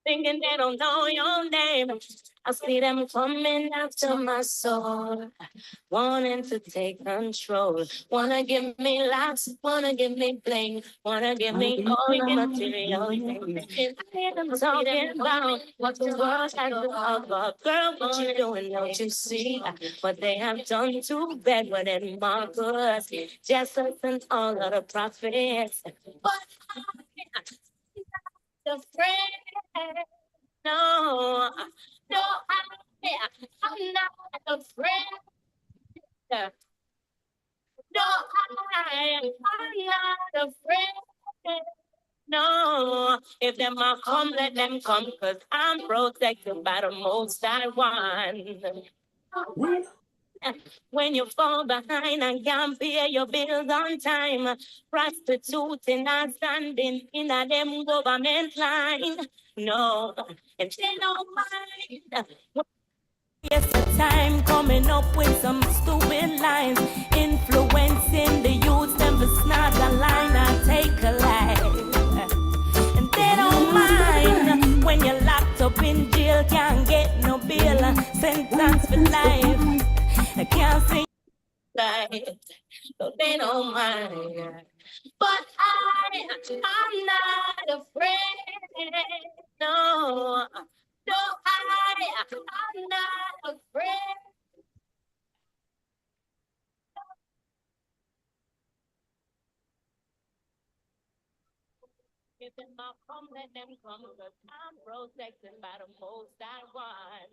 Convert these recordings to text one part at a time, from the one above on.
thinking they don't know your name. I see them coming after my soul, wanting to take control. Wanna give me lots, wanna give me bling, wanna give me all the material things. I hear them talking about what the world has to offer. Girl, what you doing? Don't you see what they have done to bed with it, Marcus? Just us and all of the prophets. But I'm the friend. No, no, I'm not afraid. No, I'm not afraid. No, if them are come, let them come, cause I'm protected by the most I want. When you fall behind and can't pay your bills on time, prostituting and standing in a them government line. No, and they don't mind. Yes, the time coming up with some stupid lines, influencing the youth, them to snag a line and take a life. And they don't mind when you're locked up in jail, can't get no bail, sentence for life. I can't see life, so they don't mind. But I'm not afraid. No, no, I'm not afraid. If them not come, let them come, because I'm protected by the most I want.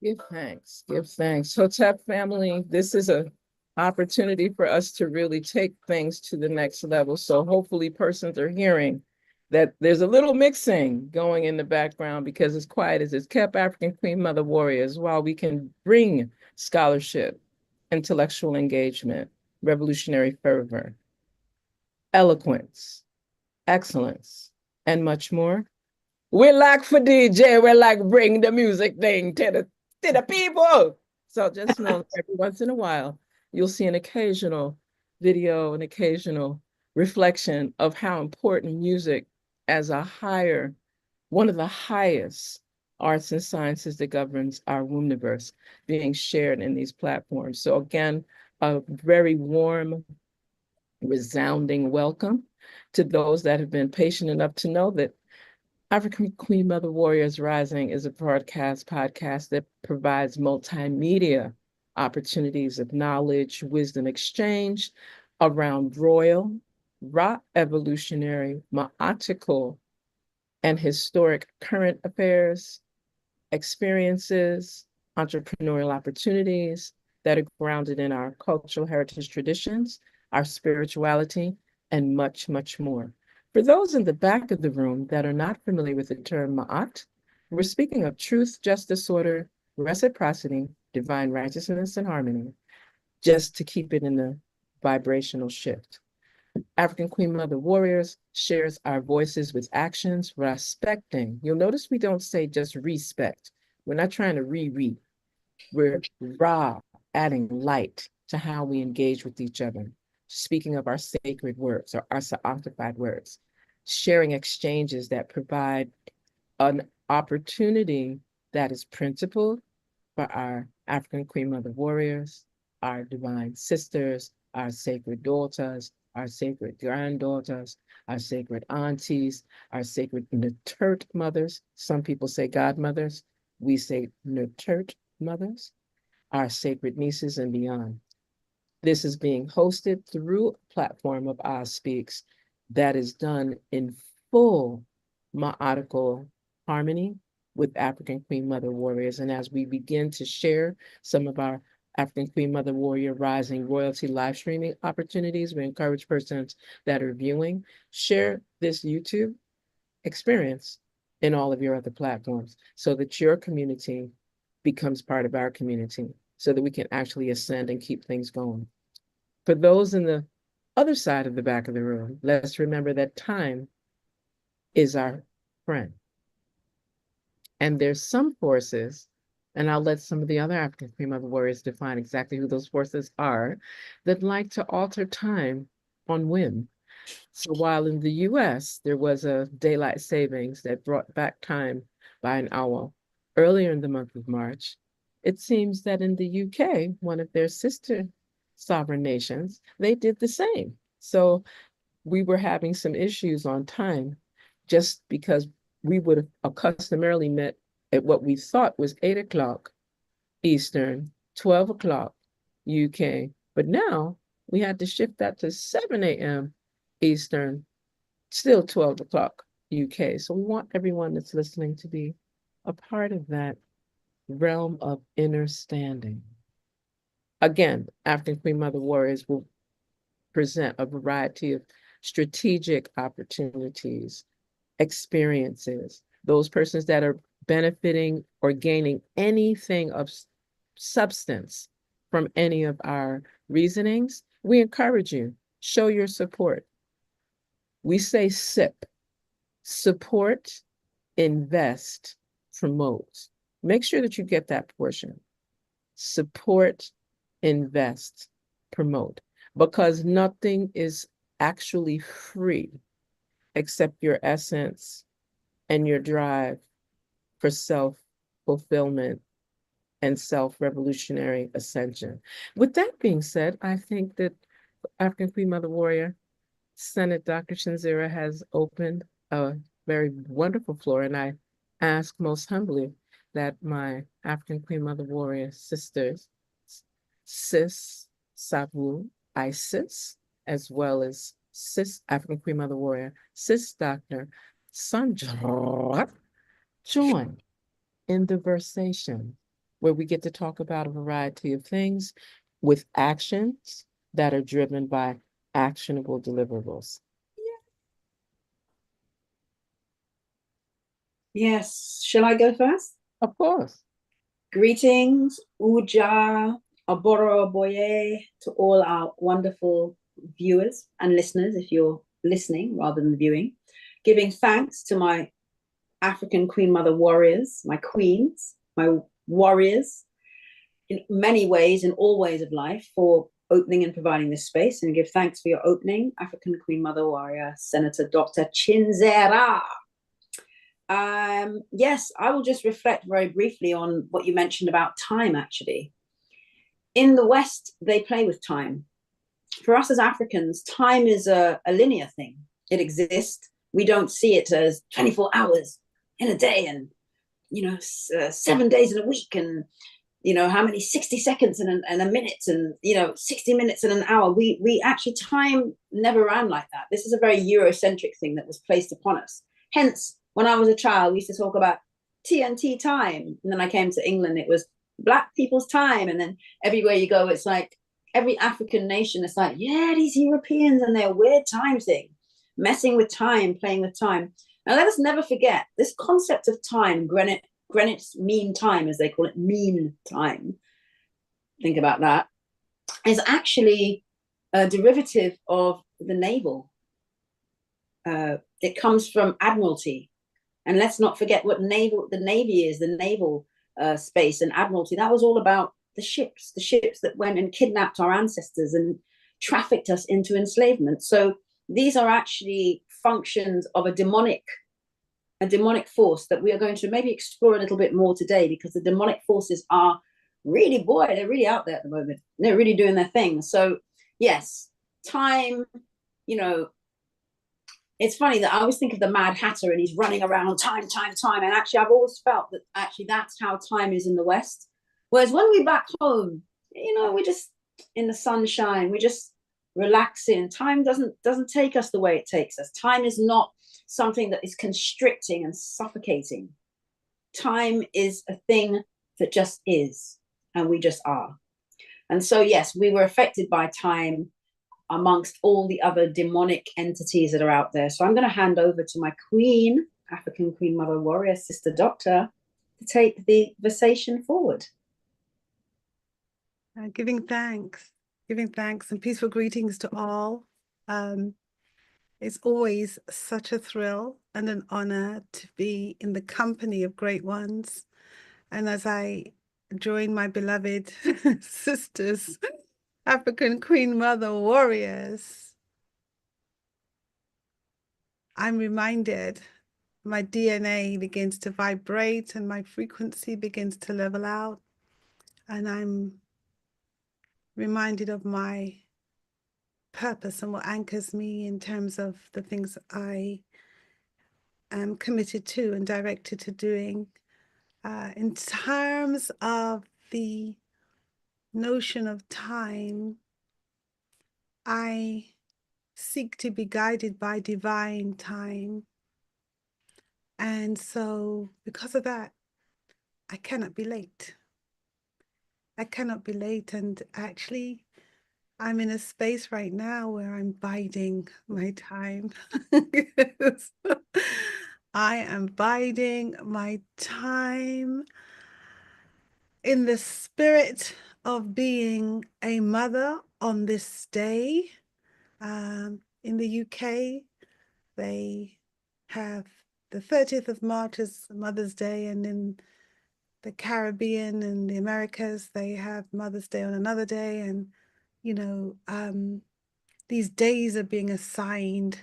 Give thanks, give thanks. Hotep family, this is a opportunity for us to really take things to the next level. So hopefully persons are hearing that there's a little mixing going in the background because as quiet as it's kept, African Queen Mother Warriors, while we can bring scholarship, intellectual engagement, revolutionary fervor, eloquence, excellence, and much more. We like for DJ, we like bring the music thing to the people. So just know every once in a while, you'll see an occasional video, an occasional reflection of how important music as a higher, one of the highest arts and sciences that governs our universe being shared in these platforms. So again, a very warm, resounding welcome to those that have been patient enough to know that African Queen Mother Warriors Rising is a podcast that provides multimedia opportunities of knowledge, wisdom exchange around royal, raw evolutionary, maatical, and historic current affairs, experiences, entrepreneurial opportunities that are grounded in our cultural heritage traditions, our spirituality, and much, much more. For those in the back of the room that are not familiar with the term Ma'at, we're speaking of truth, justice, order, reciprocity, divine righteousness, and harmony, just to keep it in the vibrational shift. African Queen Mother Warriors shares our voices with actions, respecting. You'll notice we don't say just respect. We're not trying to read. We're raw, adding light to how we engage with each other. Speaking of our sacred words or our sanctified words, sharing exchanges that provide an opportunity that is principled for our African Queen Mother Warriors, our divine sisters, our sacred daughters, our sacred granddaughters, our sacred aunties, our sacred nurtured mothers. Some people say godmothers. We say nurtured mothers, our sacred nieces and beyond. This is being hosted through a platform of Oz Speaks that is done in full Ma'atical harmony with African Queen Mother Warriors. And as we begin to share some of our African Queen Mother Warrior Rising royalty live streaming opportunities, we encourage persons that are viewing, share this YouTube experience in all of your other platforms so that your community becomes part of our community so that we can actually ascend and keep things going. For those in the other side of the back of the room, let's remember that time is our friend. And there's some forces, and I'll let some of the other African Queen Mother Warriors define exactly who those forces are, that like to alter time on whim. So while in the US, there was a daylight savings that brought back time by an hour earlier in the month of March, it seems that in the UK, one of their sister sovereign nations, they did the same. So we were having some issues on time just because we would have customarily met at what we thought was 8 o'clock Eastern, 12 o'clock UK. But now we had to shift that to 7 a.m. Eastern, still 12 o'clock UK. So we want everyone that's listening to be a part of that realm of understanding. Again, African Queen Mother Warriors will present a variety of strategic opportunities, experiences, those persons that are benefiting or gaining anything of substance from any of our reasonings. We encourage you, show your support. We say SIP, support, invest, promote. Make sure that you get that portion. Support, invest, promote, because nothing is actually free except your essence and your drive for self-fulfillment and self-revolutionary ascension. With that being said, I think that African Queen Mother Warrior Senate Dr. Shinzira has opened a very wonderful floor, and I ask most humbly that my African Queen Mother Warrior sisters, Sis Sabu Isis, as well as Sis African Queen Mother Warrior, Sis Dr. Sandra, join in the versation where we get to talk about a variety of things with actions that are driven by actionable deliverables. Yes. Shall I go first? Of course. Greetings, Uja, Aboro Boye, to all our wonderful viewers and listeners, if you're listening rather than viewing. Giving thanks to my African Queen Mother Warriors, my queens, my warriors, in many ways, in all ways of life, for opening and providing this space. And give thanks for your opening, African Queen Mother Warrior, Senator Dr. Chinzera. Yes, I will just reflect very briefly on what you mentioned about time, actually. in the West, they play with time. For us as Africans, time is a linear thing. It exists. We don't see it as 24 hours in a day and, 7 days in a week and, how many 60 seconds and a minute and, 60 minutes in an hour. We actually, time never ran like that. This is a very Eurocentric thing that was placed upon us. Hence, when I was a child, we used to talk about TNT time. And then I came to England, it was Black people's time. And then everywhere you go, it's like every African nation, it's like, yeah, these Europeans and their weird time thing, messing with time, playing with time. And let us never forget this concept of time, Greenwich Mean Time, as they call it, mean time. Think about that. Is actually a derivative of the naval. It comes from admiralty. And let's not forget what the Navy is, the naval space and admiralty. That was all about the ships that went and kidnapped our ancestors and trafficked us into enslavement. So these are actually functions of a demonic force that we are going to maybe explore a little bit more today, because the demonic forces are really, they're really out there at the moment. They're really doing their thing. So yes, time, it's funny that I always think of the Mad Hatter and he's running around time. And actually, I've always felt that actually that's how time is in the West. Whereas when we're back home, we're just in the sunshine, we're just relaxing. Time doesn't take us the way it takes us. Time is not something that is constricting and suffocating. Time is a thing that just is, and we just are. And so, yes, we were affected by time amongst all the other demonic entities that are out there. So I'm going to hand over to my queen, African Queen Mother Warrior, Sister Doctor, to take the conversation forward. Giving thanks and peaceful greetings to all. It's always such a thrill and an honor to be in the company of great ones. And as I join my beloved sisters, African Queen Mother Warriors, I'm reminded my DNA begins to vibrate and my frequency begins to level out. And I'm reminded of my purpose and what anchors me in terms of the things I am committed to and directed to doing. In terms of the notion of time, I seek to be guided by divine time. And so because of that, I cannot be late. I cannot be late. And actually, I'm in a space right now where I'm biding my time. I am biding my time in the spirit of being a mother on this day. In the UK, they have the 30th of March as Mother's Day, and in the Caribbean and the Americas, they have Mother's Day on another day. And these days are being assigned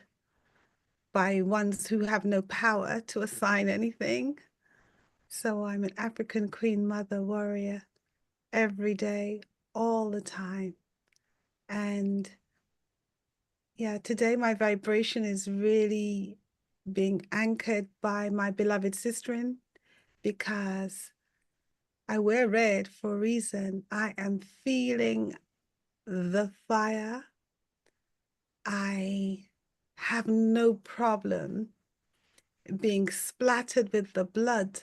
by ones who have no power to assign anything. So I'm an African Queen Mother Warrior every day, all the time. And yeah, today my vibration is really being anchored by my beloved sisterin, because I wear red for a reason. I am feeling the fire. I have no problem being splattered with the blood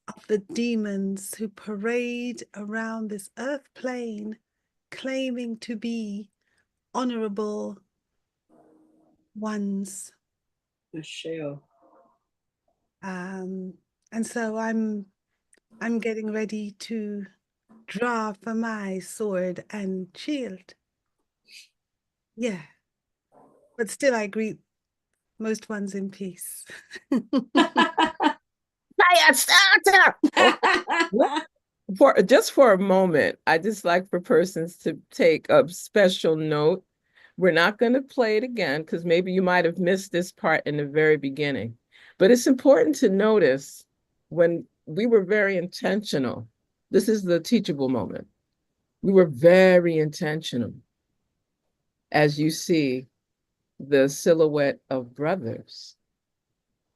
of the demons who parade around this earth plane, claiming to be honorable ones. Sure. And so I'm getting ready to draw for my sword and shield. Yeah. But still I greet most ones in peace. For a moment, I just like for persons to take a special note. We're not going to play it again because maybe you might have missed this part in the very beginning. But it's important to notice when we were very intentional. This is the teachable moment. We were very intentional. As you see, the silhouette of brothers,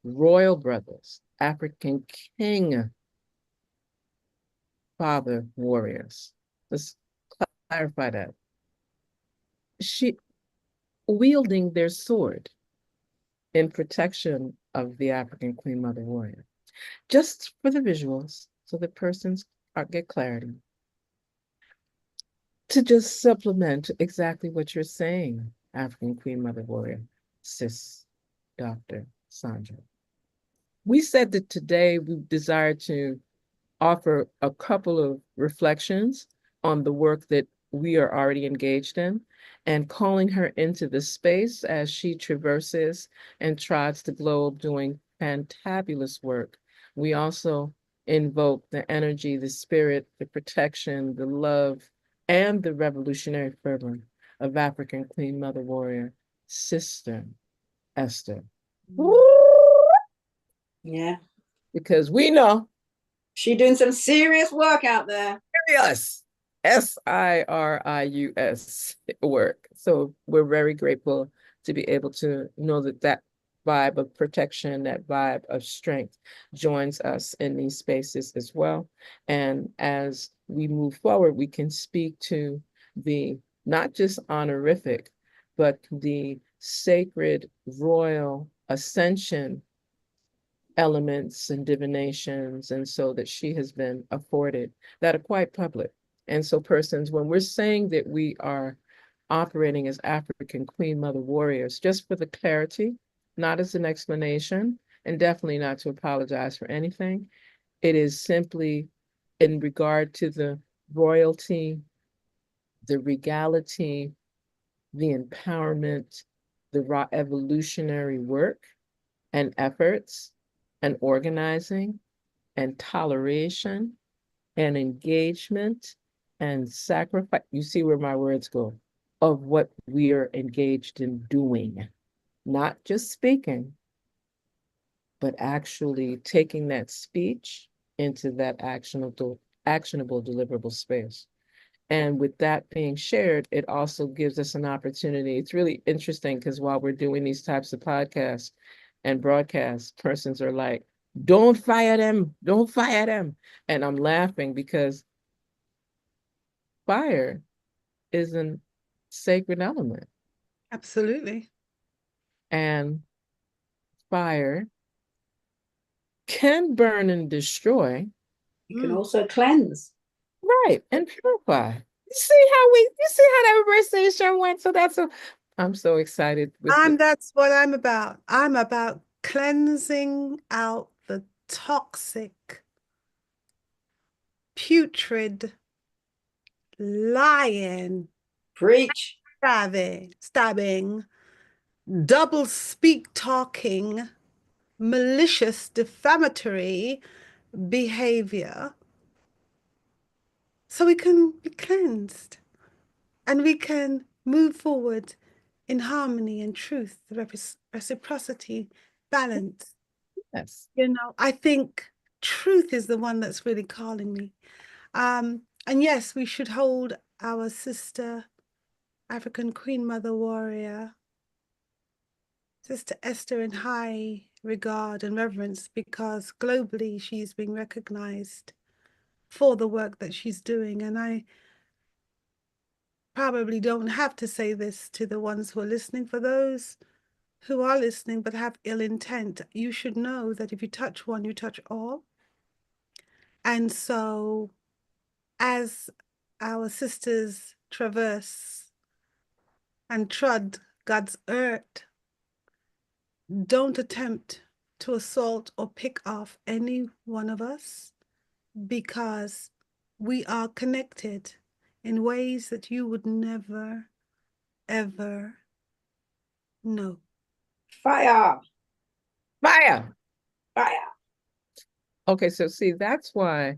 royal brothers, African king father warriors. Let's clarify that. She wielding their sword in protection of the African Queen Mother Warrior. Just for the visuals, so that persons get clarity. To just supplement exactly what you're saying, African Queen Mother Warrior, sis, Dr. Sandra. We said that today we desire to offer a couple of reflections on the work that we are already engaged in and calling her into the space as she traverses and trots the globe doing fantabulous work. We also invoke the energy, the spirit, the protection, the love, and the revolutionary fervor of African Queen Mother Warrior, Sister Esther. Yeah. Because we know she doing some serious work out there. Serious. SIRIUS work. So we're very grateful to be able to know that that vibe of protection, that vibe of strength joins us in these spaces as well. And as we move forward, we can speak to the not just honorific, but the sacred royal ascension elements and divinations, and so that she has been afforded that are quite public. And so persons, when we're saying that we are operating as African Queen Mother Warriors, just for the clarity, not as an explanation, and definitely not to apologize for anything, it is simply in regard to the royalty, the regality, the empowerment, the evolutionary work and efforts and organizing and toleration and engagement and sacrifice. You see where my words go, of what we are engaged in doing, not just speaking, but actually taking that speech into that actionable, deliverable space. And with that being shared, it also gives us an opportunity. It's really interesting because while we're doing these types of podcasts and broadcasts, persons are like, don't fire them, don't fire them. And I'm laughing because fire is a sacred element. Absolutely. And fire can burn and destroy. You can also cleanse. Right, and purify. You see how that conversation went? So I'm so excited with that's what I'm about. I'm about cleansing out the toxic, putrid, lying, preach, stabbing, double speak talking, malicious, defamatory behavior so we can be cleansed and we can move forward in harmony and truth, reciprocity, balance. Yes. You know, I think truth is the one that's really calling me. And yes, we should hold our sister, African Queen Mother Warrior, Sister Esther, in high regard and reverence, because globally she's being recognized for the work that she's doing. And I probably don't have to say this to the ones who are listening. For those who are listening but have ill intent, you should know that if you touch one, you touch all. And so as our sisters traverse and trod God's earth, don't attempt to assault or pick off any one of us, because we are connected in ways that you would never, ever know. Fire. Fire. Fire. Okay, so see, that's why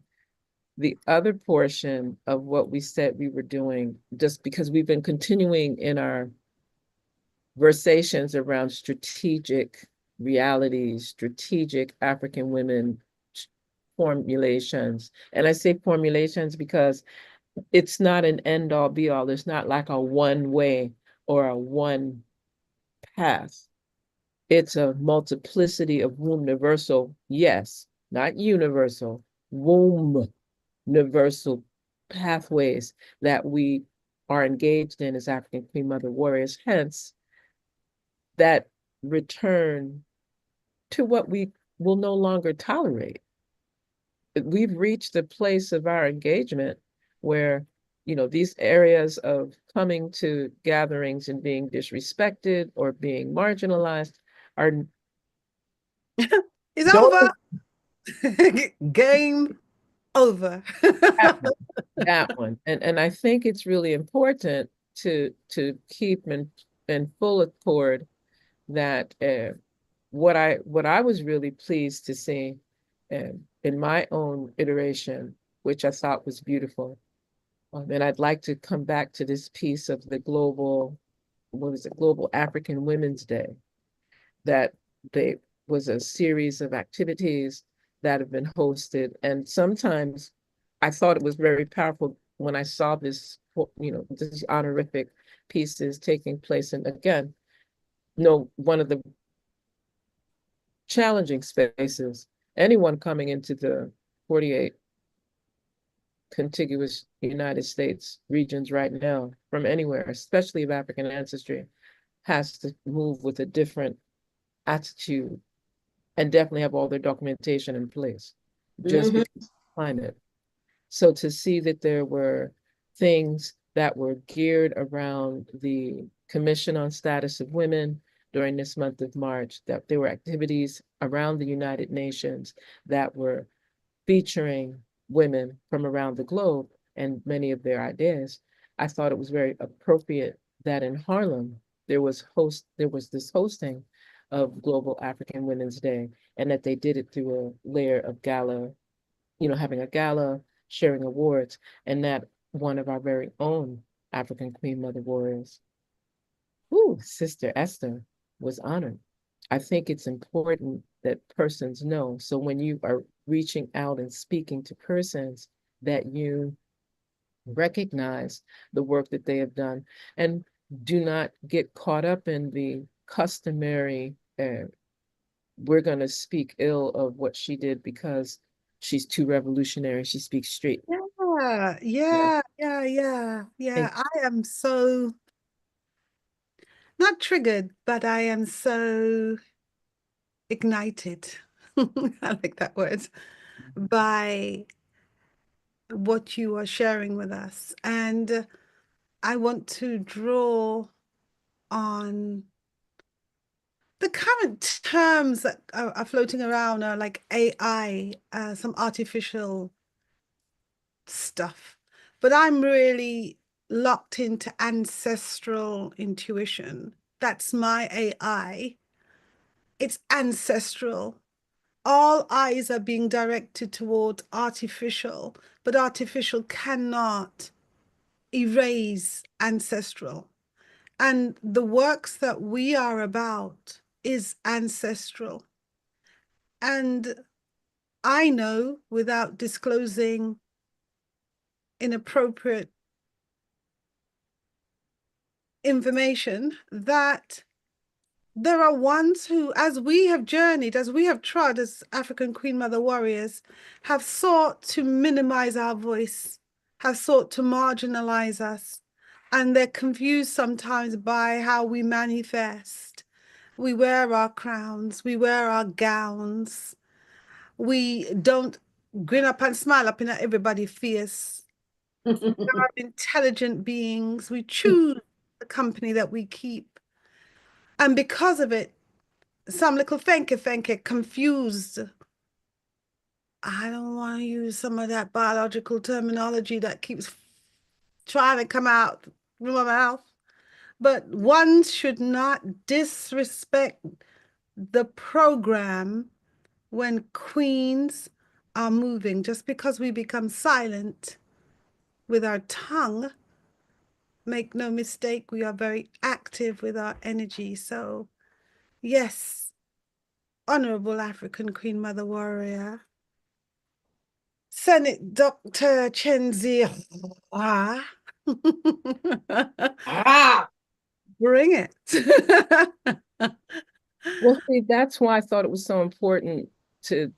the other portion of what we said we were doing, just because we've been continuing in our versations around strategic realities, strategic African women formulations. And I say formulations because it's not an end all be all. It's not like a one way or a one path. It's a multiplicity of womb universal, yes, not universal, womb universal pathways that we are engaged in as African Queen Mother warriors. Hence, that return to what we will no longer tolerate. We've reached a place of our engagement where, these areas of coming to gatherings and being disrespected or being marginalized are It's no over. Game over. that one. And I think it's really important to keep in full accord that what I was really pleased to see in my own iteration, which I thought was beautiful. And I'd like to come back to this piece of the global, what is it, Global African Women's Day, that they was a series of activities that have been hosted. And sometimes I thought it was very powerful when I saw this, these honorific pieces taking place. And again, one of the challenging spaces, anyone coming into the 48 contiguous United States regions right now from anywhere, especially of African ancestry, has to move with a different attitude and definitely have all their documentation in place just because of climate. So to see that there were things that were geared around the Commission on Status of Women during this month of March, that there were activities around the United Nations that were featuring women from around the globe and many of their ideas. I thought it was very appropriate that in Harlem there was this hosting of Global African Women's Day, and that they did it through a layer of gala, having a gala, sharing awards, and that one of our very own African Queen Mother warriors, Sister Esther, was honored. I think it's important that persons know. So when you are reaching out and speaking to persons, that you recognize the work that they have done and do not get caught up in the customary, we're going to speak ill of what she did because she's too revolutionary. She speaks straight. Yeah. I am so not triggered, but I am so ignited. I like that word, by what you are sharing with us. And I want to draw on the current terms that are floating around are like AI, some artificial stuff. But I'm really locked into ancestral intuition. That's my AI. It's ancestral. All eyes are being directed toward artificial, but artificial cannot erase ancestral. And the works that we are about is ancestral. And I know, without disclosing inappropriate information, that there are ones who, as we have journeyed, as we have trod as African Queen Mother warriors, have sought to minimize our voice, have sought to marginalize us. And they're confused sometimes by how we manifest. We wear our crowns, we wear our gowns, we don't grin up and smile up in everybody face. We are intelligent beings. We choose the company that we keep. And because of it, some little thank you, confused. I don't want to use some of that biological terminology that keeps trying to come out from my mouth. But one should not disrespect the program when queens are moving. Just because we become silent with our tongue, make no mistake, we are very active with our energy. So yes, Honorable African Queen Mother Warrior, Senate Dr. Chenzi. Ah, Bring it. Well, see, that's why I thought it was so important to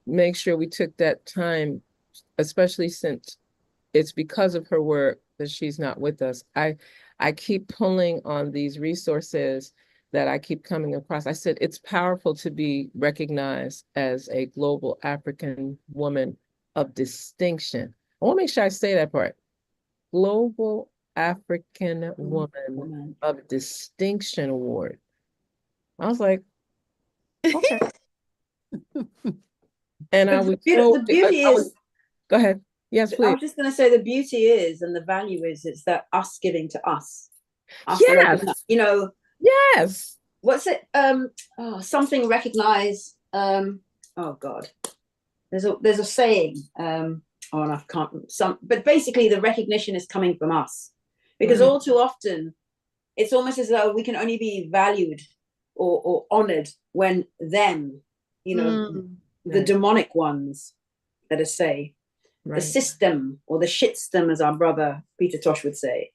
make sure we took that time, especially since it's because of her work that she's not with us. I keep pulling on these resources that I keep coming across. I said it's powerful to be recognized as a global African woman of distinction. I want to make sure I say that part. Global African Woman of Distinction Award. I was like, okay. And I was so, the beauty I was, is, go ahead. Yes, I please. was just going to say, the beauty is, and the value is, it's that us giving to us Yes. you know, Yes. what's it? Something recognize. Oh God, there's a saying. And I can't but basically the recognition is coming from us, because Right. all too often it's almost as though we can only be valued or honored when them, the Right. demonic ones, let us say, the Right. system or the shitstem, as our brother Peter Tosh would say,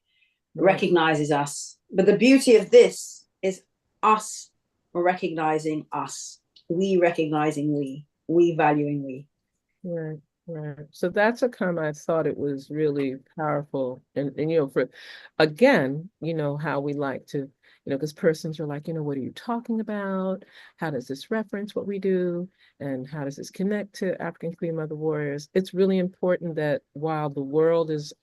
Right. recognizes us. But the beauty of this is us recognizing us, we recognizing we valuing we. Right. Right. So that's a comment. I thought it was really powerful. And for again, how we like to, because persons are like, what are you talking about? How does this reference what we do? And how does this connect to African Queen Mother Warriors? It's really important that while the world is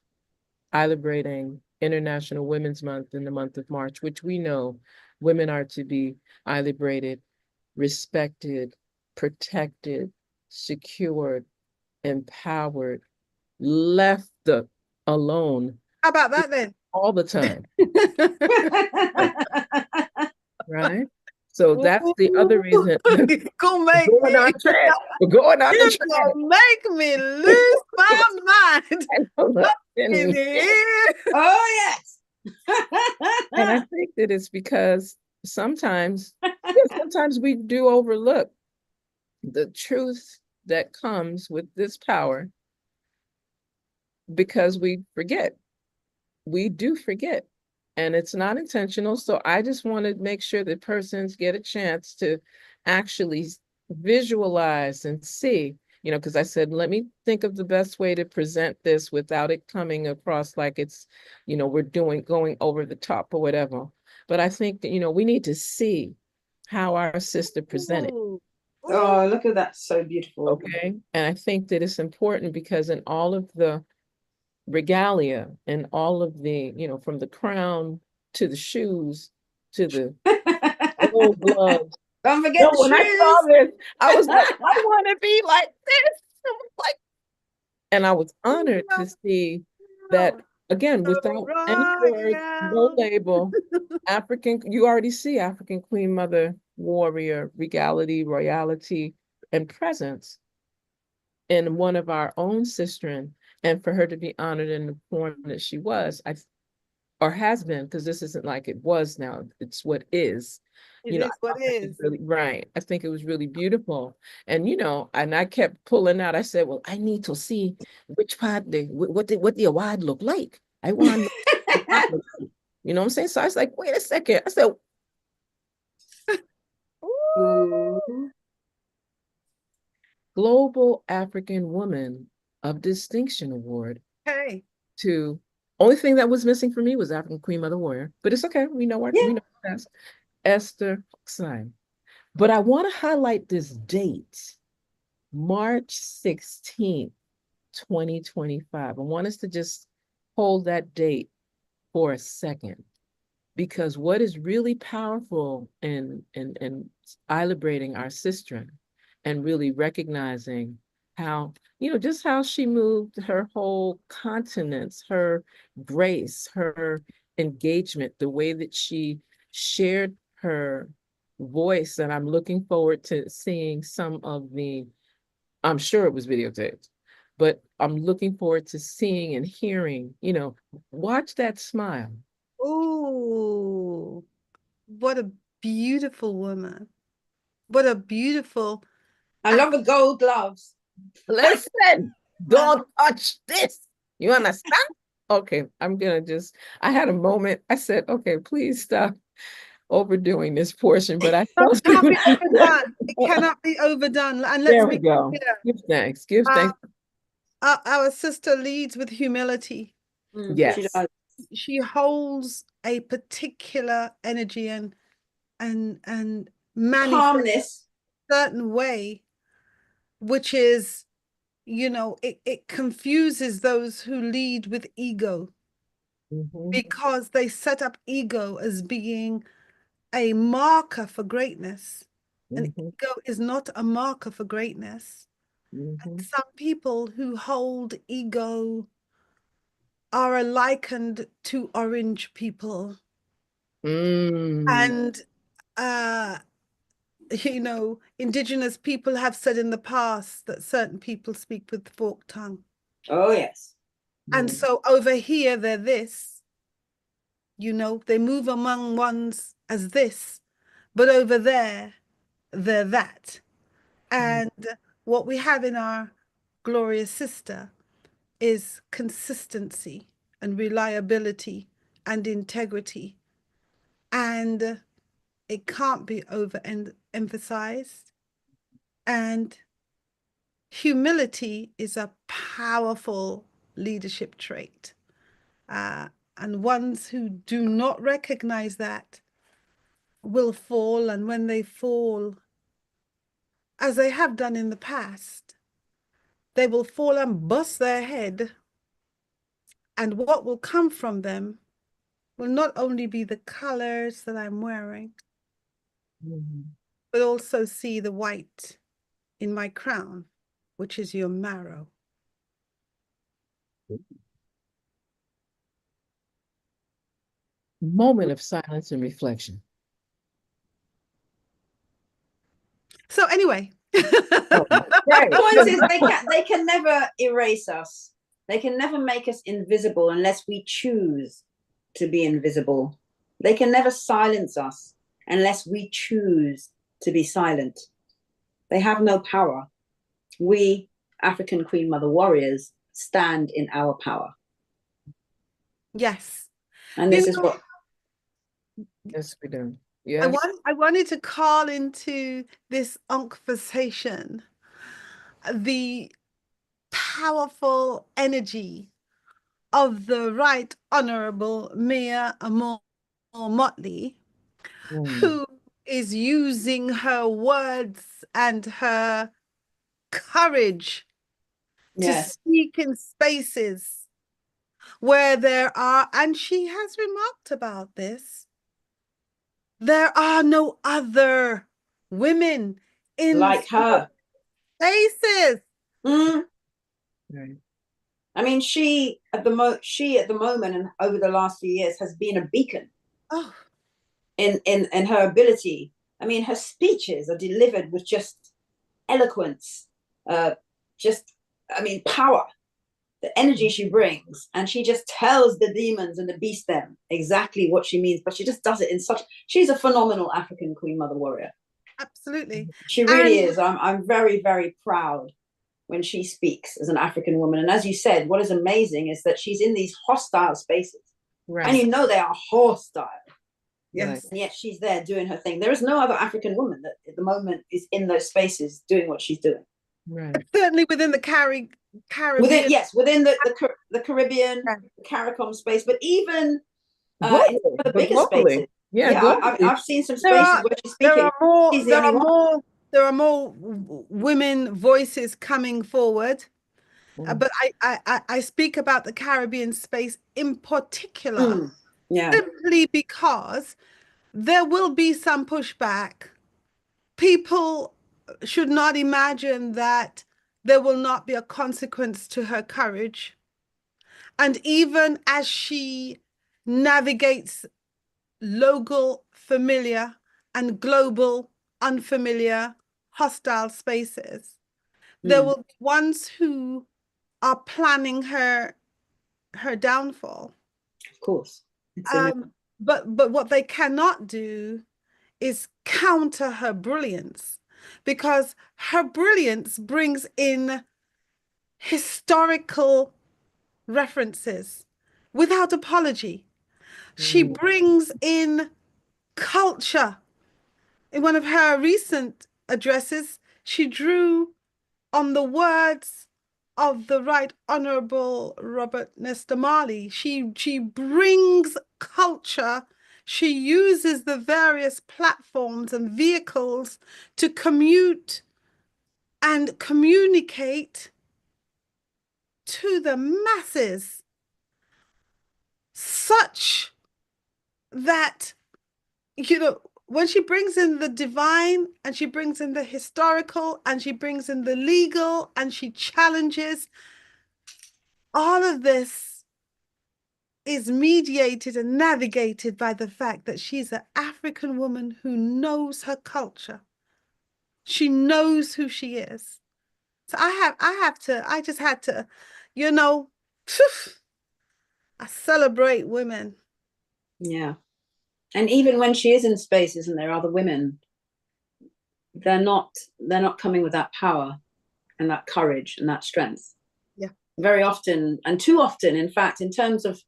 celebrating International Women's Month in the month of March, which we know women are to be celebrated, respected, protected, secured, empowered, left alone. How about that then? All the time. Right? So that's the other reason. Go make We're going me. on track. We're going on the track. You're gonna make me lose my mind. Oh yes. And I think that it's because sometimes we do overlook the truth that comes with this power because we forget. We do forget. And it's not intentional. So I just want to make sure that persons get a chance to actually visualize and see, because I said, let me think of the best way to present this without it coming across like it's, we're going over the top or whatever. But I think that, we need to see how our sister presented. Oh, look at that. So beautiful. Okay. And I think that it's important because in all of the regalia and all of the, from the crown to the shoes to the gold gloves. Don't forget the When I saw shoes. this, I was like, I want to be like this. And I was honored to see that again, without any words, no label, you already see African Queen Mother, warrior, regality, royalty, and presence in one of our own sistren, and for her to be honored in the form that she was, or has been, because this isn't like it was now, it's what is. It is what is. Really, right. I think it was really beautiful. And and I kept pulling out, I said, well, I need to see which part what the award look like. I want what I'm saying? So I was like, wait a second. I said, Ooh. Global African Woman of Distinction Award. Hey. To only thing that was missing for me was African Queen Mother Warrior, but it's okay. We know what we know that's Esther Hochstein. But I want to highlight this date, March 16th, 2025. I want us to just hold that date for a second, because what is really powerful in celebrating our sister and really recognizing how, just how she moved her whole continents, her grace, her engagement, the way that she shared her voice. And I'm looking forward to seeing some of I'm sure it was videotaped, but I'm looking forward to seeing and hearing, watch that smile. Ooh, what a beautiful woman. What a beautiful. I love the gold gloves. Listen. Don't touch this. You understand? Okay, I had a moment. I said, okay, please stop overdoing this portion, but I But felt it can't be overdone. It cannot be overdone. And let's there we be go. clear. Give thanks. Give Uh, thanks. our sister leads with humility. She Yes. does. She holds a particular energy and manifests Calmness. a certain way, which is, it confuses those who lead with ego Mhm, because they set up ego as being a marker for greatness. And mhm, ego is not a marker for greatness. mhm. Some people who hold ego are likened to orange people. Mm. And, uh, indigenous people have said in the past that certain people speak with forked tongue. Oh, yes. And so over here, they're this, they move among ones as this, but over there, they're that. And what we have in our glorious sister is consistency and reliability and integrity. And it can't be overemphasized. And humility is a powerful leadership trait. And ones who do not recognize that will fall. And when they fall, as they have done in the past, they will fall and bust their head. And what will come from them will not only be the colors that I'm wearing, but also see the white in my crown, which is your marrow. Moment of silence and reflection. So anyway. Right. The point is they can never erase us. They can never make us invisible unless we choose to be invisible. They can never silence us unless we choose to be silent. They have no power. We, African Queen Mother warriors, stand in our power. Yes. And this is what. Yes, we do. Yes. I wanted to call into this conversation the powerful energy of the Right Honorable Mia Amor Motley, who is using her words and her courage to speak in spaces where there are, and she has remarked about this, there are no other women in like her spaces. Right. I mean, she at the moment and over the last few years has been a beacon in her ability. I mean, her speeches are delivered with just eloquence, power, the energy she brings, and she just tells the demons and the beast them exactly what she means, but she just does it in she's a phenomenal African Queen Mother warrior. Absolutely. She really is. I'm very, very proud when she speaks as an African woman. And as you said, what is amazing is that she's in these hostile spaces. Right. And they are hostile. Yes. And yet she's there doing her thing. There is no other African woman that at the moment is in those spaces doing what she's doing. Right. Certainly within the Caribbean. Within the Caribbean, the CARICOM space, but even in the bigger spaces. I've seen some spaces where she's speaking. There are more women voices coming forward. But I speak about the Caribbean space in particular, simply because there will be some pushback. People should not imagine that there will not be a consequence to her courage. And even as she navigates local familiar and global unfamiliar hostile spaces, there will be ones who are planning her downfall. Of course. But what they cannot do is counter her brilliance, because her brilliance brings in historical references without apology. She Mm. brings in culture. In one of her recent addresses, she drew on the words of the Right Honorable Robert Nesta Marley. She brings culture. She uses the various platforms and vehicles to commute and communicate to the masses, such that, you know, when she brings in the divine and she brings in the historical and she brings in the legal and she challenges, all of this is mediated and navigated by the fact that she's an African woman who knows her culture. She knows who she is. So I just had to, you know, I celebrate women. Yeah. And even when she is in spaces and there are other women, they're not coming with that power and that courage and that strength. Yeah. Very often, and too often, in fact, in terms of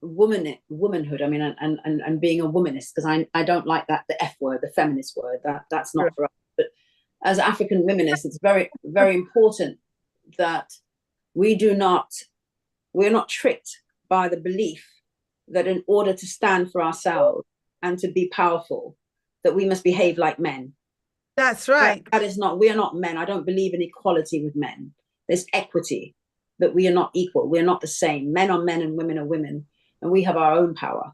womanhood, I mean, and being a womanist, because I don't like that, the F word, the feminist word, that's not for us. But as African womanists, it's very, very important that we're not tricked by the belief that in order to stand for ourselves and to be powerful, that we must behave like men. That's right. That is not, we are not men. I don't believe in equality with men. There's equity, that we are not equal. We're not the same. Men are men and women are women, and we have our own power.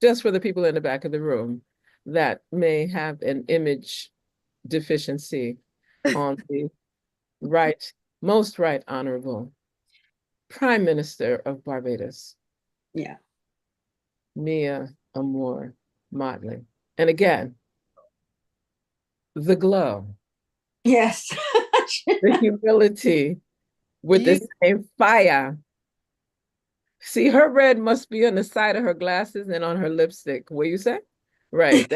Just for the people in the back of the room that may have an image deficiency on the most right honorable Prime Minister of Barbados. Yeah. Mia Amour Motley. And again, the glow. Yes. The humility with the same fire. See, her red must be on the side of her glasses and on her lipstick. What you say? Right.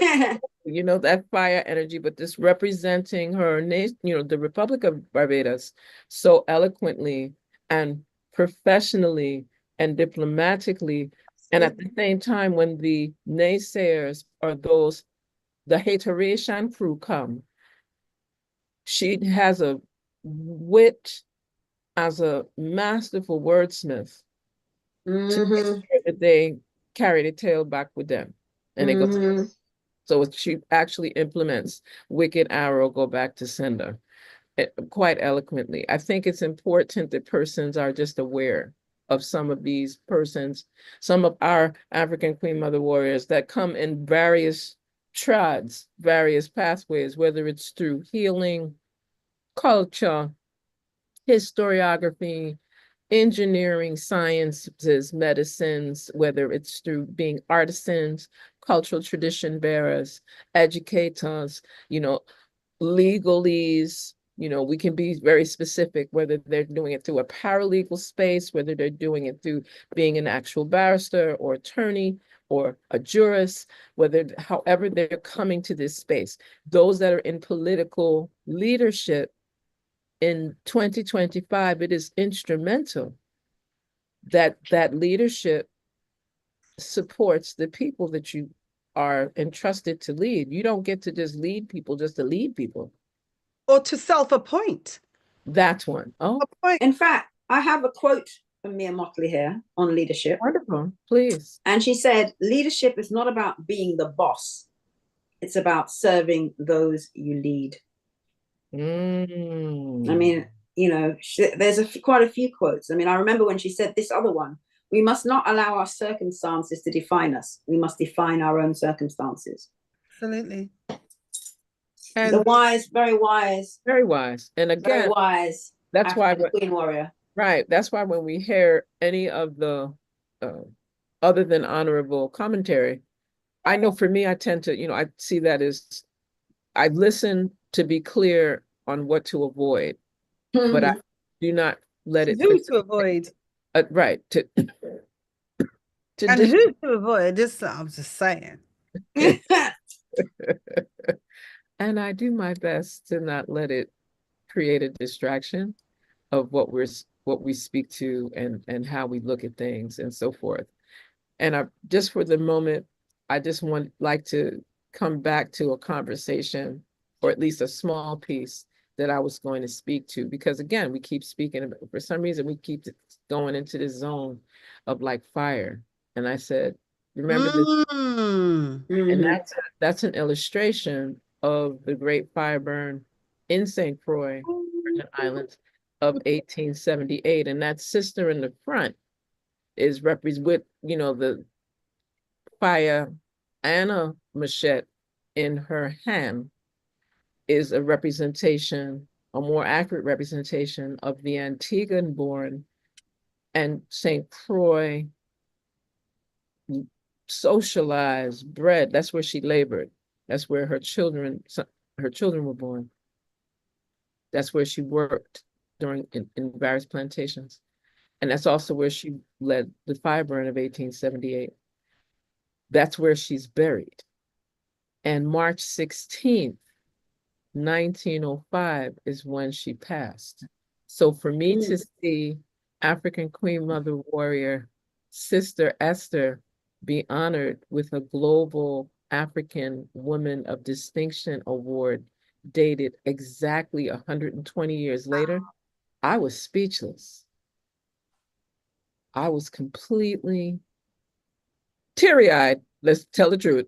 You know, that fire energy, but this representing her nation, you know, the Republic of Barbados so eloquently and professionally and diplomatically. And at the same time, when the naysayers or the hateration crew come, she has a wit as a masterful wordsmith to make sure that they carry the tail back with them. And it goes. So she actually implements wicked arrow, go back to sender quite eloquently. I think it's important that persons are just aware of some of these persons, some of our African Queen Mother warriors that come in various trads, various pathways, whether it's through healing, culture, historiography, engineering, sciences, medicines, whether it's through being artisans, cultural tradition bearers, educators, you know, legalese, you know, we can be very specific, whether they're doing it through a paralegal space, whether they're doing it through being an actual barrister or attorney or a jurist, however they're coming to this space. Those that are in political leadership in 2025, it is instrumental that leadership supports the people that you are entrusted to lead. You don't get to just lead people just to lead people. Or to self-appoint. That's one. Oh, in fact, I have a quote from Mia Motley here on leadership. Wonderful, please. And she said, leadership is not about being the boss. It's about serving those you lead. I mean, you know, there's quite a few quotes. I mean, I remember when she said this other one, we must not allow our circumstances to define us. We must define our own circumstances. Absolutely. And the wise, very wise. Very wise. And again, very wise. That's why Queen warrior. Right. That's why when we hear any of the other than honorable commentary, I know for me, I tend to, you know, I see that as I listen to be clear on what to avoid, but I do not let it. Who to avoid? Right. And who to avoid? This I'm just saying. And I do my best to not let it create a distraction of what we speak to and how we look at things and so forth. And just for the moment, I just like to come back to a conversation, or at least a small piece that I was going to speak to, because again, we keep speaking, for some reason, we keep going into this zone of like fire. And I said, remember this, and that's an illustration of the Great Fire Burn in St. Croix, Virgin Islands of 1878. And that sister in the front is with, the fire and a machete in her hand is a representation, a more accurate representation of the Antiguan-born and St. Croix socialized, bred. That's where she labored. That's where her children were born. That's where she worked in various plantations. And that's also where she led the fire burn of 1878. That's where she's buried. And March 16th, 1905 is when she passed. So for me to see African Queen Mother Warrior Sister Esther be honored with a Global African Woman of Distinction Award dated exactly 120 years later, I was speechless. I was completely teary-eyed. Let's tell the truth.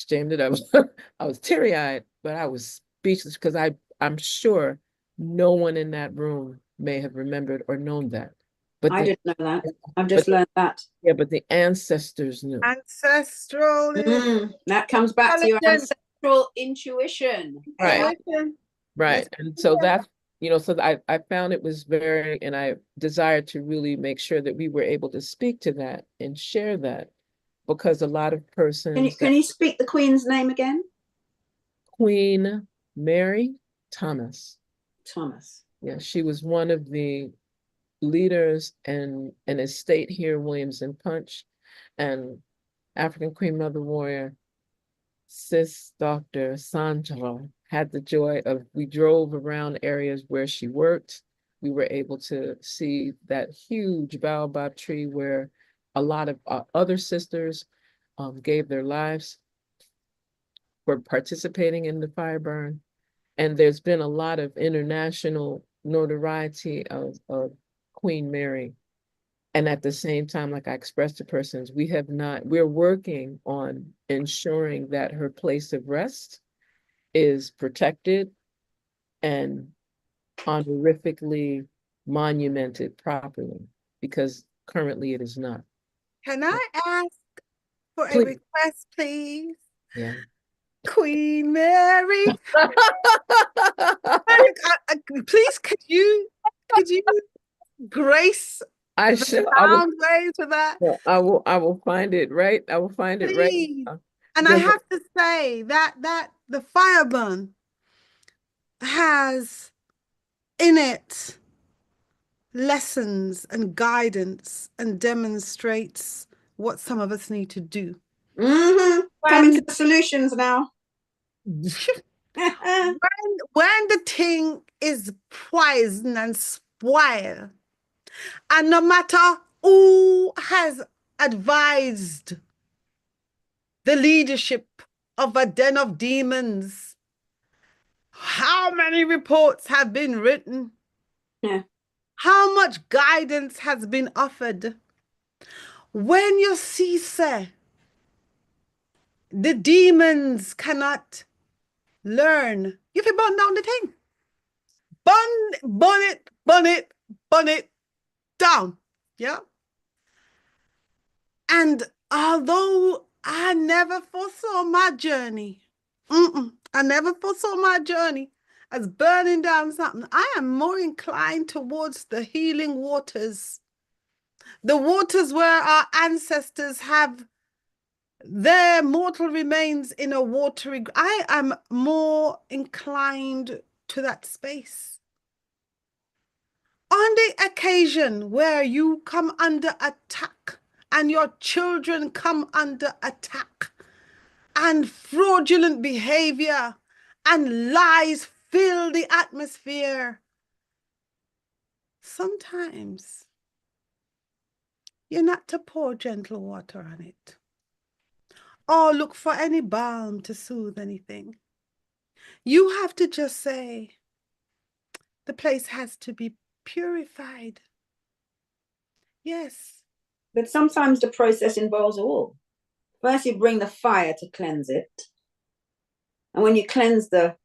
Shame that I was teary-eyed, but I was speechless because I'm sure no one in that room may have remembered or known that. But I didn't know that. I've just learned that. Yeah, but the ancestors knew. Ancestral. That comes back to your ancestral intuition. Right. Right. And so that's, so I found it was and I desired to really make sure that we were able to speak to that and share that, because a lot of persons. Can you speak the Queen's name again? Queen Mary Thomas. Thomas. Yeah, she was one of the leaders in an estate here, Williams and Punch, and African Queen Mother Warrior, Sis Dr. Sandra had the joy of, we drove around areas where she worked. We were able to see that huge baobab tree where a lot of other sisters gave their lives for participating in the fire burn. And there's been a lot of international notoriety of Queen Mary. And at the same time, like I expressed to persons, we're working on ensuring that her place of rest is protected and honorifically monumented properly, because currently it is not. Can I ask for Please. a request, please? Yeah. Queen Mary. Please, could you grace I will way to that? I will find it, right? I will find it right now. And I have to say that the fire burn has in it lessons and guidance and demonstrates what some of us need to do. Coming to the solutions now. when the thing is poison and spoil, and no matter who has advised the leadership of a den of demons, how many reports have been written? Yeah. How much guidance has been offered? When you see, say, the demons cannot learn, you can burn down the thing. Burn it down. Yeah. And although I never foresaw my journey, I never foresaw my journey as burning down something, I am more inclined towards the healing waters. The waters where our ancestors have their mortal remains in a watery. I am more inclined to that space. On the occasion where you come under attack and your children come under attack and fraudulent behavior and lies fill the atmosphere. Sometimes you're not to pour gentle water on it or look for any balm to soothe anything. You have to just say, the place has to be purified. Yes. But sometimes the process involves all. First, you bring the fire to cleanse it. And when you cleanse the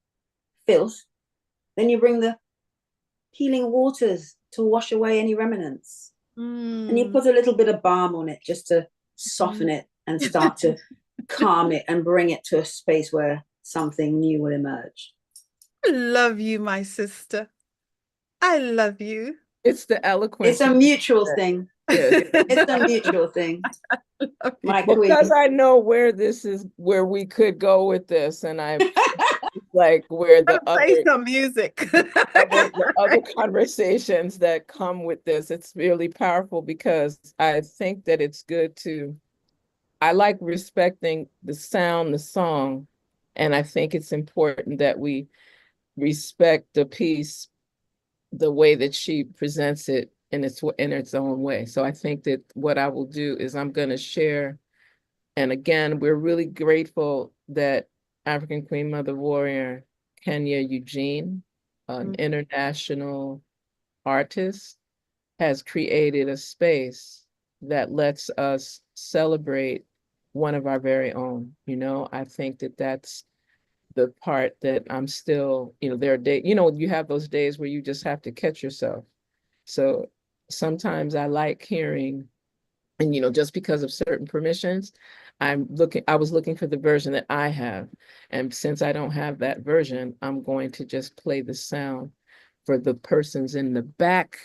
filth, then you bring the healing waters to wash away any remnants. And you put a little bit of balm on it just to soften it and start to calm it and bring it to a space where something new will emerge. I love you, my sister. I love you. It's the eloquence. It's a mutual thing. Yes. It's a mutual thing. My Because queen. I know where this is, where we could go with this, and I like where the Play some music. the other conversations that come with this. It's really powerful because I think that it's good to, I like respecting the sound, the song, and I think it's important that we respect the piece the way that she presents it in its own way. So I think that what I will do is I'm going to share, and again, we're really grateful that African Queen Mother Warrior Kenya Eugene, an international artist, has created a space that lets us celebrate one of our very own. You know, I think that that's the part that I'm still, you know, there are days, you know, you have those days where you just have to catch yourself. So sometimes I like hearing, and, you know, just because of certain permissions, I was looking for the version that I have. And since I don't have that version, I'm going to just play the sound for the persons in the back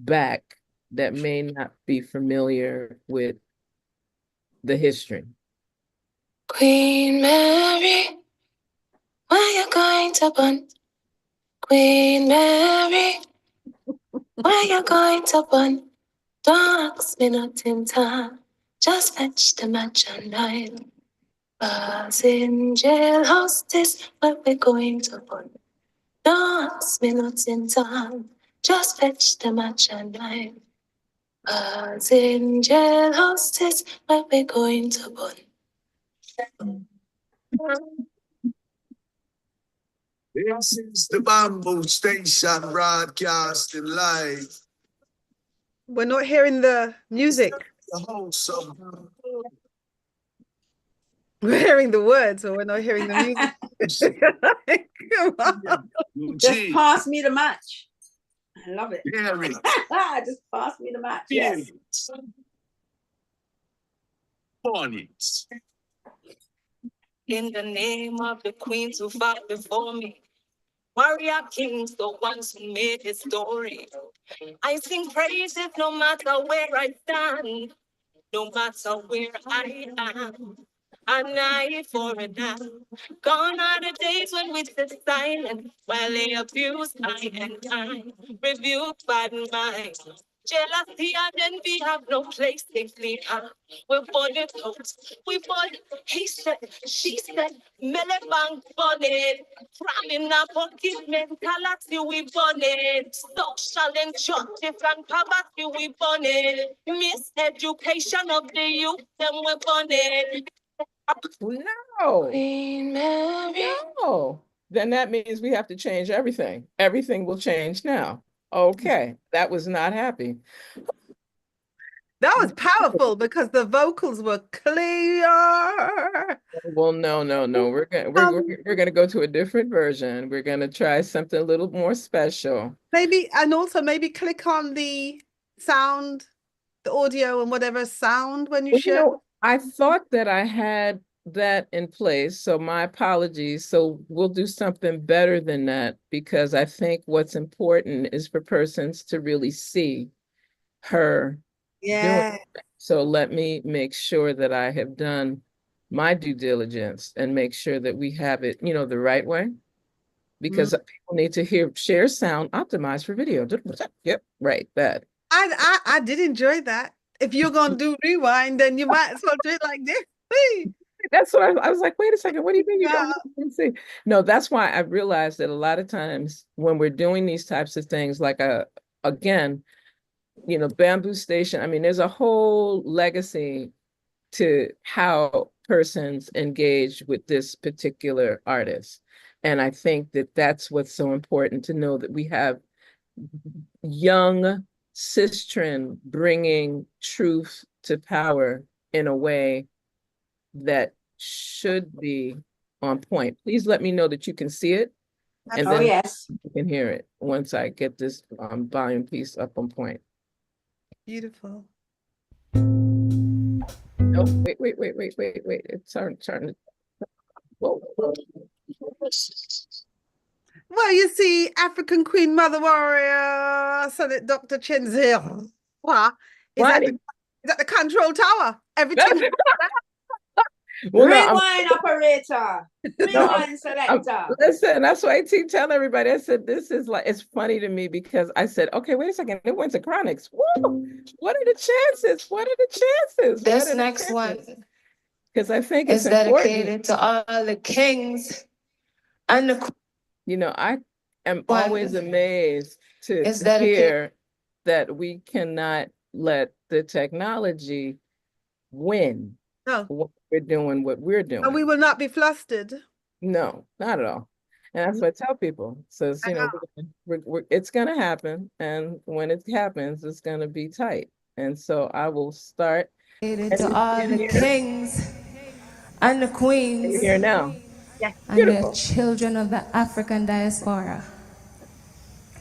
that may not be familiar with the history. Queen Mary, where you going to burn? Queen Mary, where you going to burn? Don't ask me nothing, time. Just fetch the match and light. Us in jailhouse, this where we going to burn. Don't ask me nothing, time. Just fetch the match and light. Us in jailhouse, this where we going to burn. This is the Bamboo Station broadcasting live. We're not hearing the music. The wholesome. We're hearing the words, or we're not hearing the music. Come on. Just pass me the match. I love it. Gary. Just pass me the match. Yes. Hornets. In the name of the queens who fought before me, warrior kings, the ones who made history. I sing praises no matter where I stand, no matter where I am. An eye for an eye. Gone are the days when we sit silent while they abuse I and I, rebuked by the mind. Jealousy and envy have no place in clean heart. We're born in hopes. We born, he said, she said, Melebang bonnet. Cramming up pocket mentality, we born it. Social injustice and poverty, we born it. Miseducation of the youth, them we born it. No. Queen Mary. No. Then that means we have to change everything. Everything will change now. Okay, that was not happy. That was powerful because the vocals were clear. Well, no. We're gonna go to a different version. We're gonna try something a little more special. Maybe, and also maybe click on the sound, the audio and whatever sound when you share. I thought that I had that in place, so my apologies. So we'll do something better than that, because I think what's important is for persons to really see her doing it. So let me make sure that I have done my due diligence and make sure that we have it, you know, the right way, because people need to share sound optimized for video. Yep, right, that. I did enjoy that. If you're gonna do rewind, then you might as well do it like this. That's what I was like, wait a second, what do you mean you Yeah. don't see? No, that's why I realized that a lot of times when we're doing these types of things, like again, Bamboo Station, I mean, there's a whole legacy to how persons engage with this particular artist. And I think that that's what's so important to know, that we have young sistren bringing truth to power in a way that should be on point. Please let me know that you can see it, and Oh, then yes. you can hear it once I get this volume piece up on point. Beautiful. No, wait. It's turning to. Whoa. Well, you see, African Queen Mother Warrior, so that Dr. Chenzil. Is that the control tower? Every time. Well, no, Rewind, operator. Rewind, selector. Listen, that's why I keep telling everybody. I said, this is like, it's funny to me because I said, okay, wait a second, it went to Chronics. Woo! What are the chances? What are the chances? This next one Because I think is it's important. dedicated to all the kings and the I am One always amazed to is dedicated- hear that we cannot let the technology win No. what we're doing, what we're doing. And we will not be flustered. No, not at all. And that's what I tell people. Says, it's going to happen. And when it happens, it's going to be tight. And so I will start. to all the kings and the queens Here now. Yes. and Beautiful. the children of the African diaspora.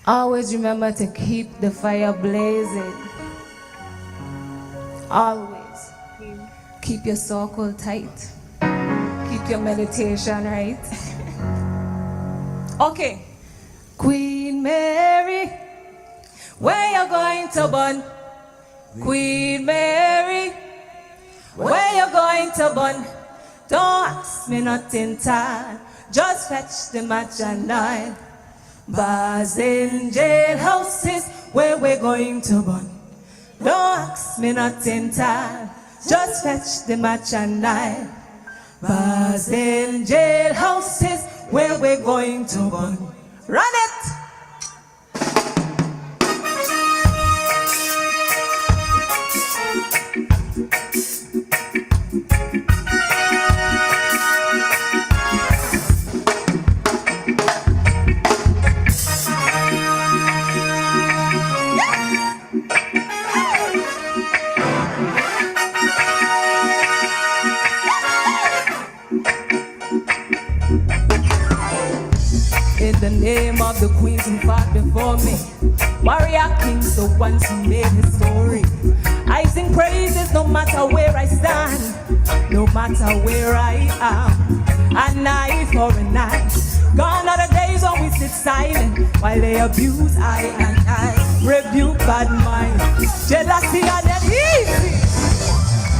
Always remember to keep the fire blazing. Always. Keep your circle tight. Keep your meditation right. Okay. Queen Mary, where you going to burn? Queen Mary, where you going to burn? Don't ask me nothing, time. Just fetch the match and light. Bars in jailhouses, where we're going to burn. Don't ask me nothing, time. Just fetch the match and light. Bars in jailhouses, where we're going to burn. Run it! In the name of the queens who fought before me, warrior kings, the ones who made history. I sing praises no matter where I stand, no matter where I am. A night for a night. Gone are the days when we sit silent while they abuse I rebuke bad mind. Jealousy and them easy.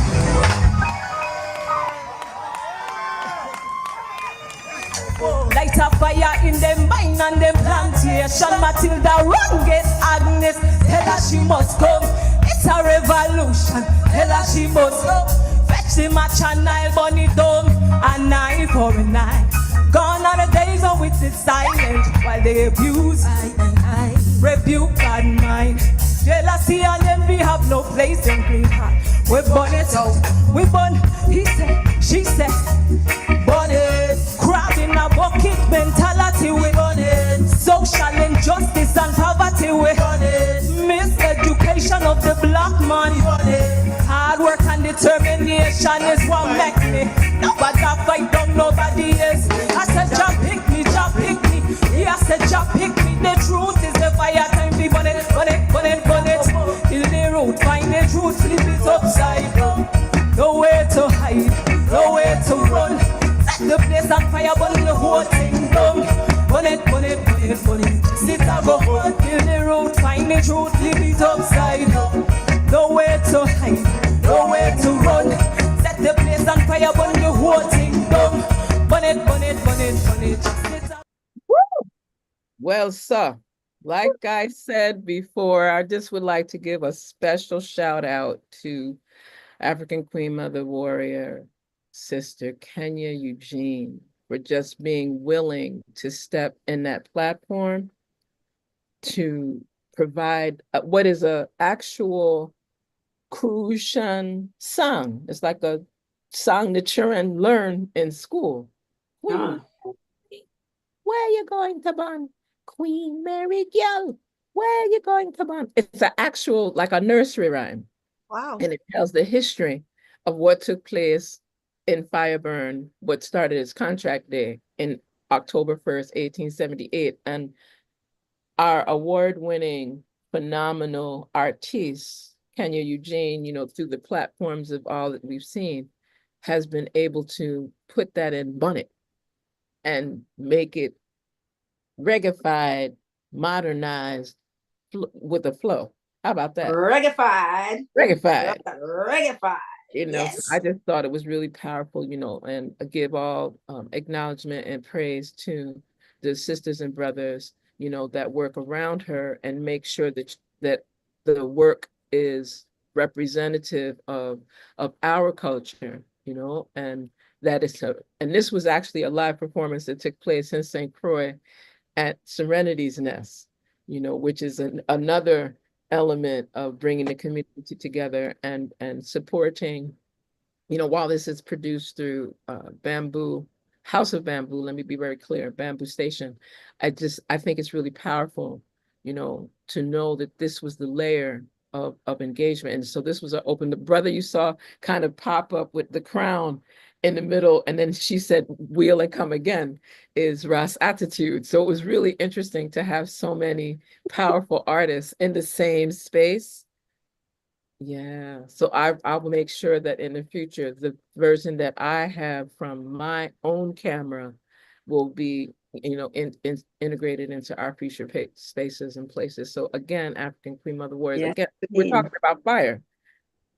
Light a fire in them mine and them plantation. Matilda run get Agnes. Tell her she must come. It's a revolution. Tell her she must come. Fetch the match and Nile bunny dome. A night for a night. Gone are the days when we sit silent while they abuse I rebuke bad mind. Jealousy and envy have no place in clean heart. We burn it out. We burn. He said. She said. Burn it. Crab in a bucket mentality, we burn it. Social injustice and poverty, we burn it. Miseducation of the black man, burn it. Hard work and determination is what makes me. Nobody fight down nobody else. I said, Jah pick me, Jah pick me. Yeah, I said, Jah pick me. The truth is the fire time, we burn it, burn it, burn it, burn it. Kill the root, find the truth, flip it upside down. Nowhere to hide, nowhere to run. The place on fire, burn the whole thing down. Burn it, burn it, burn it, burn it. Sit and go on, kill the root, find the truth, leave it upside down. Nowhere to hide, nowhere to run. Set the place on fire, burn the whole thing down. Burn it, burn it, burn it, burn it. Well, sir, like I said before, I just would like to give a special shout out to African Queen Mother Warrior Sister Kenya Eugene, for just being willing to step in that platform to provide what is a actual Crucian song. It's like a song that children learn in school. Queen, Ah, where you going to born? Queen Mary Gill, where you going to born? It's an actual, like a nursery rhyme. Wow. And it tells the history of what took place in Fireburn, what started as Contract Day in October 1st, 1878. And our award-winning, phenomenal artiste, Kenya Eugene, through the platforms of all that we've seen, has been able to put that in bonnet and make it reggae-fied, modernized with a flow. How about that? reggae-fied. Reggae-fied. Reggae-fied. So I Yes. just thought it was really powerful, and give all acknowledgement and praise to the sisters and brothers, that work around her and make sure that the work is representative of our culture, and that is and this was actually a live performance that took place in St. Croix at Serenity's Nest, which is another element of bringing the community together and supporting, while this is produced through Bamboo, House of Bamboo, let me be very clear, Bamboo Station. I think it's really powerful, to know that this was the layer of engagement. And so this was an open, the brother you saw kind of pop up with the crown in the middle, and then she said, "Wheel and come again," is Ras Attitude. So it was really interesting to have so many powerful artists in the same space. Yeah, so I will make sure that in the future, the version that I have from my own camera will be, integrated into our future spaces and places. So again, African Queen Mother Warriors, Yes. again, we're talking about fire.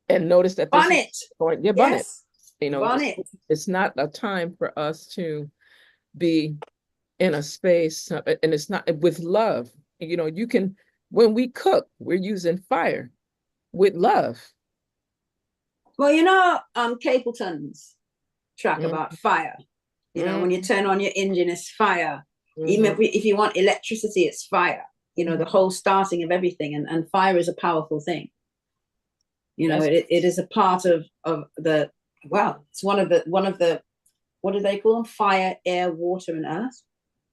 And notice that this Bonnet. is going, yeah, bonnet. Yes. This- Bonnet. it's not a time for us to be in a space, and it's not with love. You can, when we cook, we're using fire with love. Well, Capleton's track Mm, about fire. When you mm, turn on your engine, it's fire. Even mhm. if you want electricity, it's fire. The whole starting of everything, and fire is a powerful thing. It is a part of the, well, it's one of the what do they call them? Fire, air, water, and earth.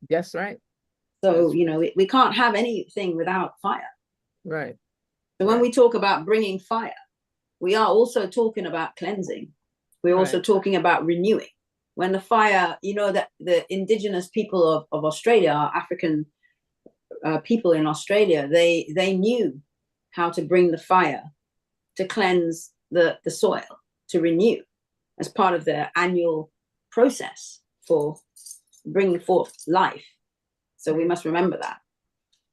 That's right. So, That's we can't have anything without fire. right. So when Right. we talk about bringing fire, we are also talking about cleansing. We're also Right. talking about renewing. When the fire, that the indigenous people of Australia, African people in Australia, they knew how to bring the fire to cleanse the soil, to renew, as part of their annual process for bringing forth life. So we must remember that.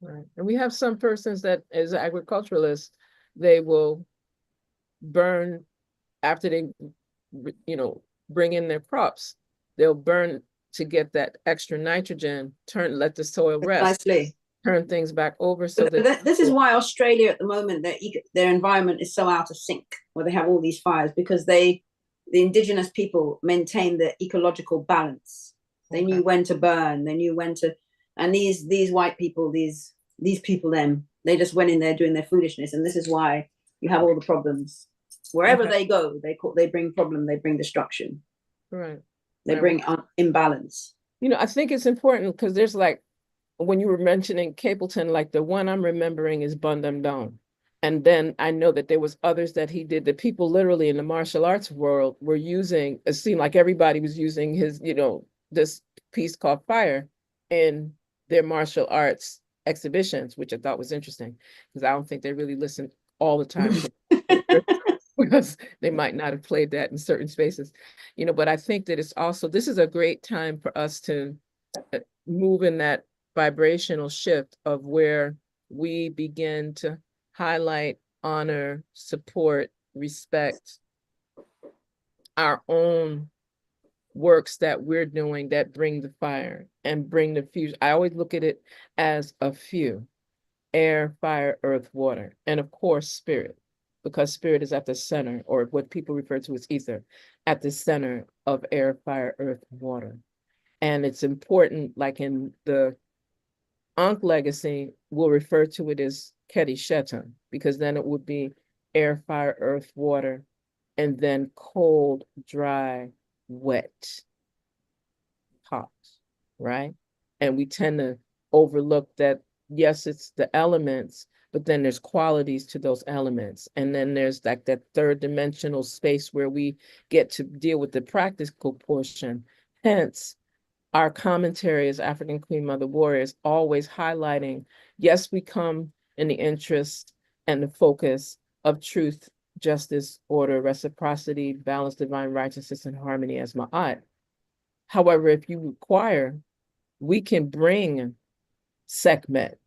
Right. And we have some persons that, as agriculturalists, they will burn after they, bring in their crops. They'll burn to get that extra nitrogen, let the soil rest, Precisely. turn things back over so that This is why Australia at the moment, their environment is so out of sync, where they have all these fires, because the indigenous people maintain the ecological balance. They knew when to burn, they knew when to, and these white people, these people, they just went in there doing their foolishness, and this is why you have all the problems. Wherever they go, they bring problem, they bring destruction, right. they bring imbalance. I think it's important because there's like, when you were mentioning Capleton, like the one I'm remembering is Bundam Down. And then I know that there was others that he did that people literally in the martial arts world were using. It seemed like everybody was using his, this piece called Fire in their martial arts exhibitions, which I thought was interesting because I don't think they really listen all the time to because they might not have played that in certain spaces, but I think that this is a great time for us to move in that vibrational shift of where we begin to highlight, honor, support, respect our own works that we're doing that bring the fire and bring the fusion. I always look at it as a few: air, fire, earth, water, and of course, spirit. because spirit is at the center, or what people refer to as ether, at the center of air, fire, earth, water. And it's important, like in the Ankh legacy, we'll refer to it as Keti Shetan, because then it would be air, fire, earth, water, and then cold, dry, wet, hot, right? And we tend to overlook that, yes, it's the elements, but then there's qualities to those elements. And then there's like that third dimensional space where we get to deal with the practical portion. Hence, our commentary as African Queen Mother Warriors always highlighting, yes, we come in the interest and the focus of truth, justice, order, reciprocity, balance, divine righteousness, and harmony as Ma'at. However, if you require, we can bring Sekhmet.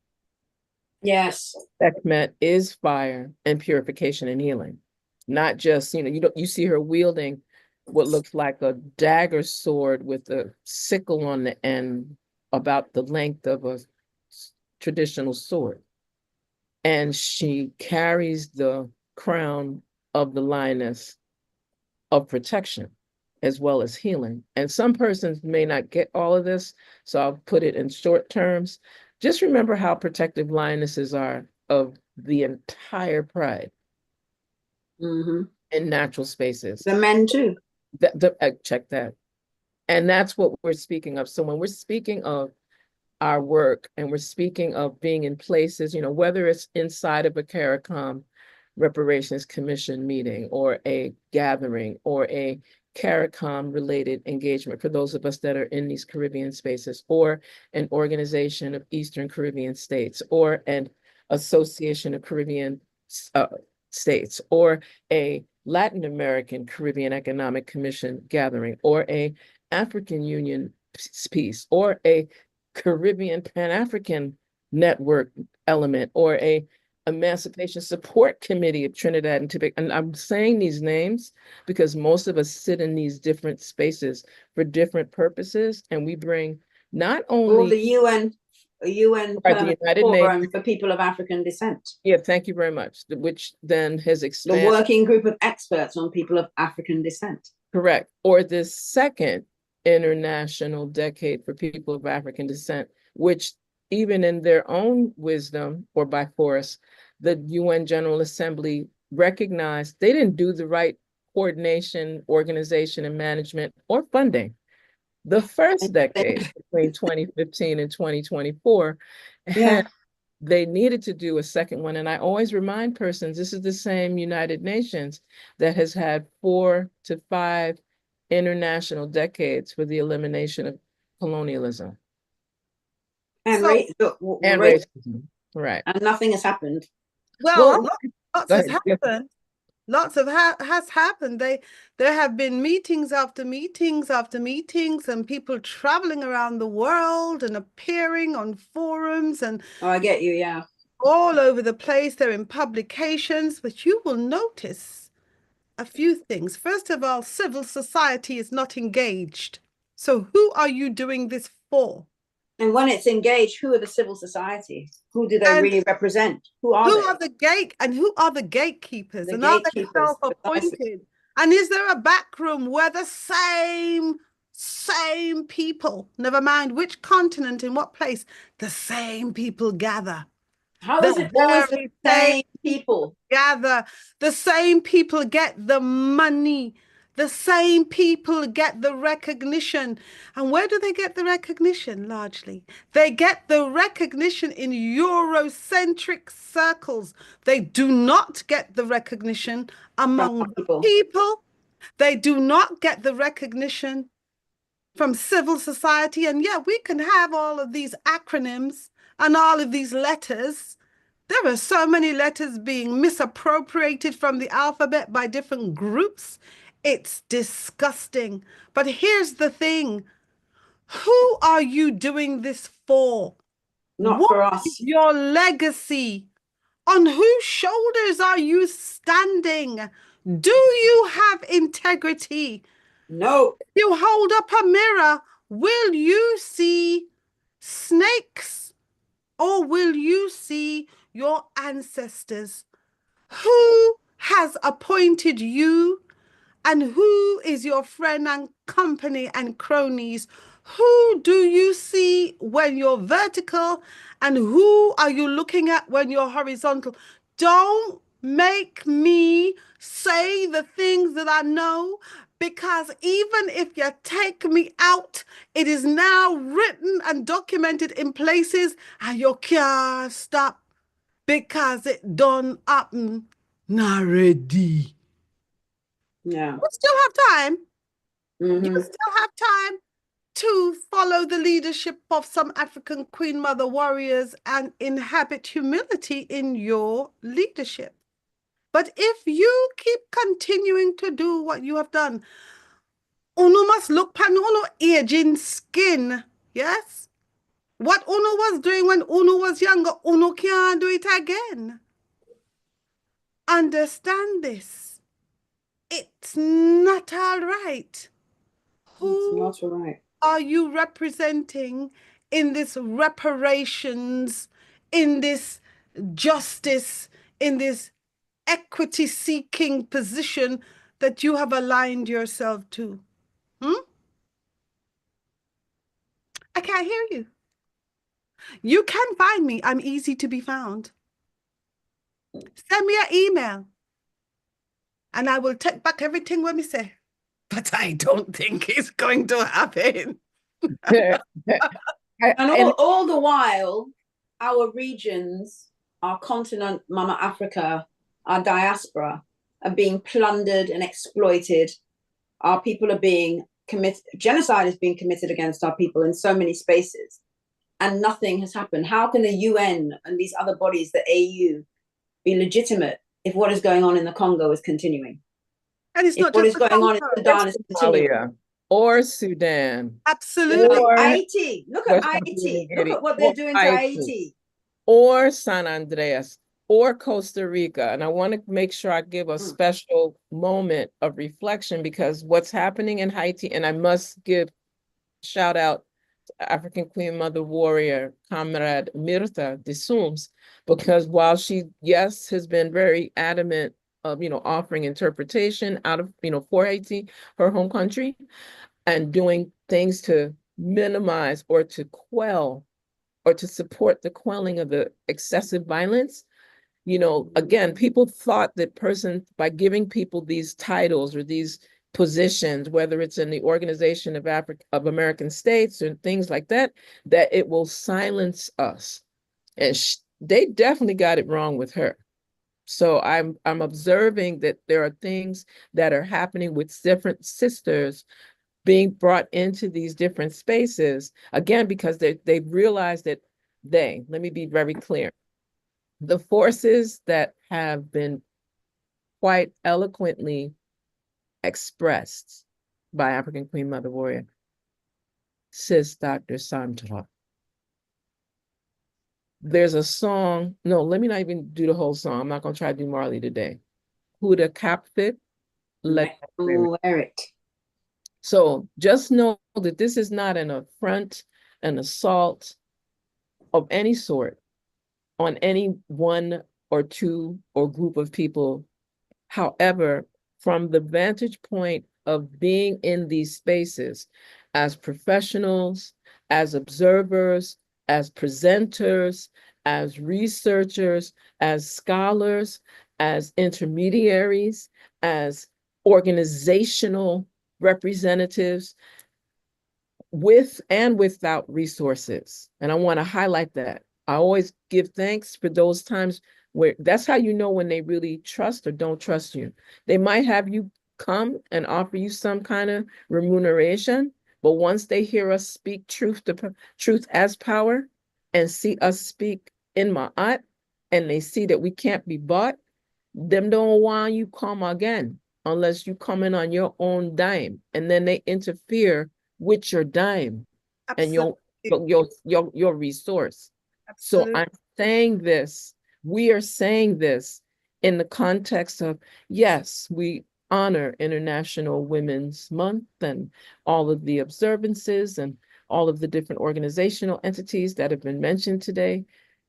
Yes. Sekhmet is fire and purification and healing. Not just, you see her wielding what looks like a dagger sword with a sickle on the end, about the length of a traditional sword. And she carries the crown of the lioness of protection as well as healing. And some persons may not get all of this, so I'll put it in short terms. Just remember how protective lionesses are of the entire pride in natural spaces. The men too. Check that. And that's what we're speaking of. So when we're speaking of our work and we're speaking of being in places, whether it's inside of a CARICOM Reparations Commission meeting or a gathering or a CARICOM related engagement for those of us that are in these Caribbean spaces, or an organization of Eastern Caribbean states, or an association of Caribbean states, or a Latin American Caribbean Economic Commission gathering, or a African Union piece, or a Caribbean Pan-African Network element, or a Emancipation Support Committee of Trinidad and Tobago. And I'm saying these names because most of us sit in these different spaces for different purposes, and we bring not only the UN the United Forum Nations for People of African Descent. Yeah, thank you very much. Which then has The expanded. working group of experts on people of African descent. Correct. Or the second International Decade for People of African Descent, which even in their own wisdom or by force, the UN General Assembly recognized they didn't do the right coordination, organization, and management or funding. The first decade between 2015 and 2024, Yeah. they needed to do a second one. And I always remind persons, this is the same United Nations that has had 4 to 5 international decades for the elimination of colonialism. And, racism. Right. And nothing has happened. Well, lots has happened. Lots has happened. There have been meetings after meetings after meetings, and people traveling around the world and appearing on forums and I get you, yeah. All over the place. They're in publications, but you will notice a few things. First of all, civil society is not engaged. So who are you doing this for? And when it's engaged, who are the civil society? Who do they really represent? Who are the gatekeepers? And are they self-appointed? And is there a back room where the same people, never mind which continent, in what place, the same people gather? How is it always the same people gather? The same people get the money. The same people get the recognition. And where do they get the recognition? Largely, they get the recognition in Eurocentric circles. They do not get the recognition among people. They do not get the recognition from civil society. And yeah, we can have all of these acronyms and all of these letters. There are so many letters being misappropriated from the alphabet by different groups. It's disgusting. But here's the thing. Who are you doing this for? Not for us. What is your legacy? On whose shoulders are you standing? Do you have integrity? No. You hold up a mirror. Will you see snakes, or will you see your ancestors? Who has appointed you, and who is your friend and company and cronies? Who do you see when you're vertical, and who are you looking at when you're horizontal? Don't make me say the things that I know, because even if you take me out, it is now written and documented in places, and you can't stop because it done happen already. Yeah. You still have time. You Mhm. still have time to follow the leadership of some African Queen Mother warriors and inhabit humility in your leadership. But if you keep continuing to do what you have done, uno must look pan uno aging skin. Yes? What uno was doing when uno was younger, uno can't do it again. Understand this. It's not all right. It's Who not all right. are you representing in this reparations, in this justice, in this equity seeking position that you have aligned yourself to? Hmm? I can't hear you. You can find me. I'm easy to be found. Send me an email and I will take back everything what me say. But I don't think it's going to happen. And And all the while, our regions, our continent, Mama Africa, our diaspora are being plundered and exploited. Our people are being committed, genocide is being committed against our people in so many spaces, and nothing has happened. How can the UN and these other bodies, the AU, be legitimate if what is going on in the Congo is continuing? And it's If not what just is the going on in Congo. Sudan is continuing? Somalia or Sudan Absolutely. or Haiti, look at West Papua New Haiti. Look Guinea at what or they're doing to Haiti Haiti. or San Andreas or Costa Rica. And I want to make sure I give a special moment of reflection, because what's happening in Haiti, and I must give shout out to African Queen Mother Warrior Comrade Mirta de Sums, because while she, yes, has been very adamant of, offering interpretation out of, for Haiti, her home country, and doing things to minimize or to quell or to support the quelling of the excessive violence. Again, people thought that by giving people these titles or these positions, whether it's in the Organization of American States or things like that, that it will silence us. And they definitely got it wrong with her. So I'm observing that there are things that are happening with different sisters being brought into these different spaces, again, because they've realized that let me be very clear, the forces that have been quite eloquently expressed by African Queen Mother Warrior, Sis Dr. Sandra. There's a song, no, let me not even do the whole song. I'm not going to try to do Marley today. Who the Capfit? Let Wear it. So just know that this is not an affront, an assault of any sort on any one or two or group of people. However, from the vantage point of being in these spaces as professionals, as observers, as presenters, as researchers, as scholars, as intermediaries, as organizational representatives, with and without resources. And I want to highlight that. I always give thanks for those times where that's how you know when they really trust or don't trust you. They might have you come and offer you some kind of remuneration, but once they hear us speak truth as power and see us speak in Ma'at, and they see that we can't be bought, them don't want you come again unless you come in on your own dime. And then they interfere with your dime and your resource. So Absolutely. I'm saying this, we are saying this in the context of, yes, we honor International Women's Month and all of the observances and all of the different organizational entities that have been mentioned today.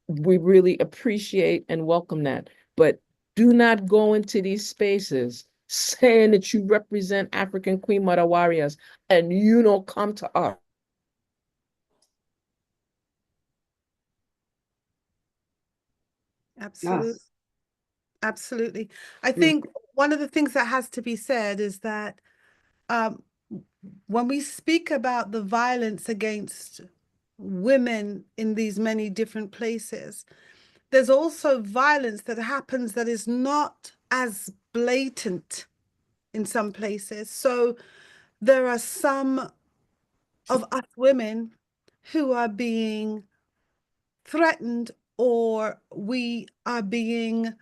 We really appreciate and welcome that. But Do not go into these spaces saying that you represent African Queen Mother warriors and you don't come to us. Absolutely. Yes. Absolutely. I think one of the things that has to be said is that when we speak about the violence against women in these many different places, there's also violence that happens that is not as blatant in some places. So there are some of us women who are being threatened, or we are being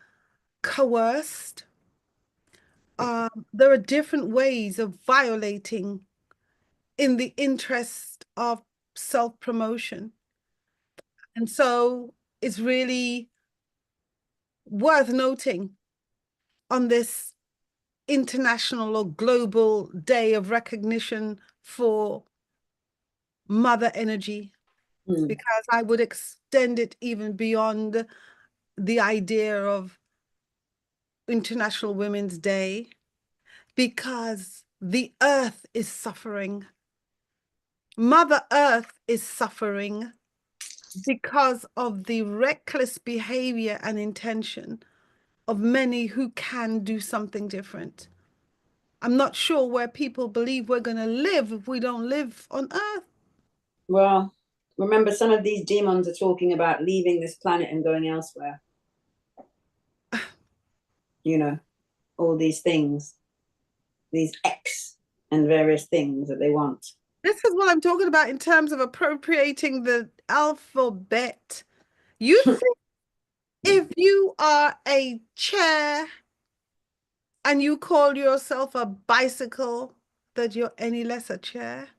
coerced. There are different ways of violating in the interest of self-promotion. And so it's really worth noting on this international or global day of recognition for mother energy, because I would extend it even beyond the idea of International Women's Day, because the earth is suffering. Mother Earth is suffering because of the reckless behavior and intention of many who can do something different. I'm not sure where people believe we're going to live if we don't live on Earth. Well, remember, some of these demons are talking about leaving this planet and going elsewhere. You know, all these things, these X and various things that they want. This is what I'm talking about in terms of appropriating the alphabet. You think if you are a chair and you call yourself a bicycle, that you're any less a chair?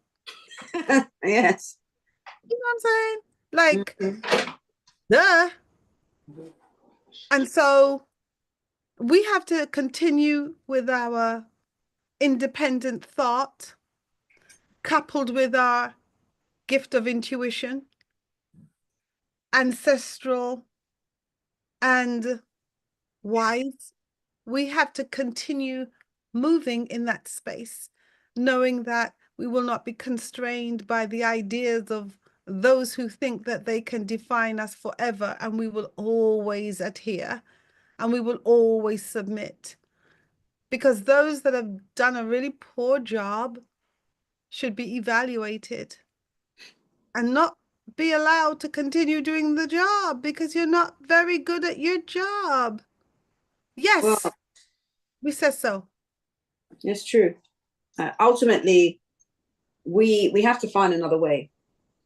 Yes. You know what I'm saying? Like, duh. And so we have to continue with our independent thought, coupled with our gift of intuition, ancestral and wise. We have to continue moving in that space, knowing that we will not be constrained by the ideas of those who think that they can define us forever, and we will always adhere and we will always submit. Because those that have done a really poor job should be evaluated and not be allowed to continue doing the job because you're not very good at your job. Yes, Well, we said so. it's true. Ultimately, we have to find another way.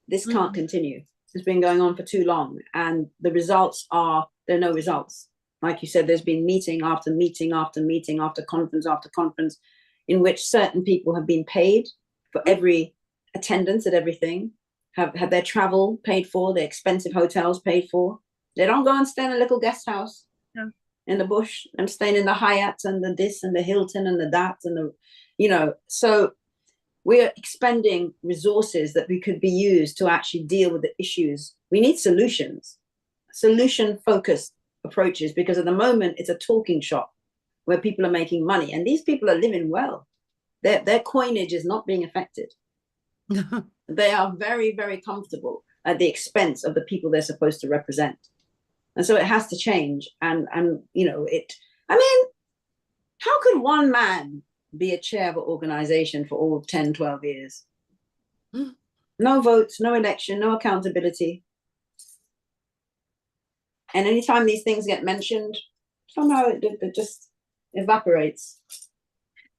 This can't continue. It's been going on for too long, and the results are there are no results. Like you said, there's been meeting after meeting after meeting after conference, in which certain people have been paid for every attendance at everything, have had their travel paid for, their expensive hotels paid for. They don't go and stay in a little guest house in the bush. I'm staying in the Hyatt and the this and the Hilton and the that and the, you know, so we're expending resources that we could be used to actually deal with the issues. We need solutions, solution-focused approaches, because at the moment it's a talking shop where people are making money, and these people are living well. Their coinage is not being affected. They are very, very comfortable at the expense of the people they're supposed to represent. And so it has to change. And you know, I mean, how could one man be a chair of an organization for all 10, 12 years? No votes, no election, no accountability. And anytime these things get mentioned, somehow it just evaporates.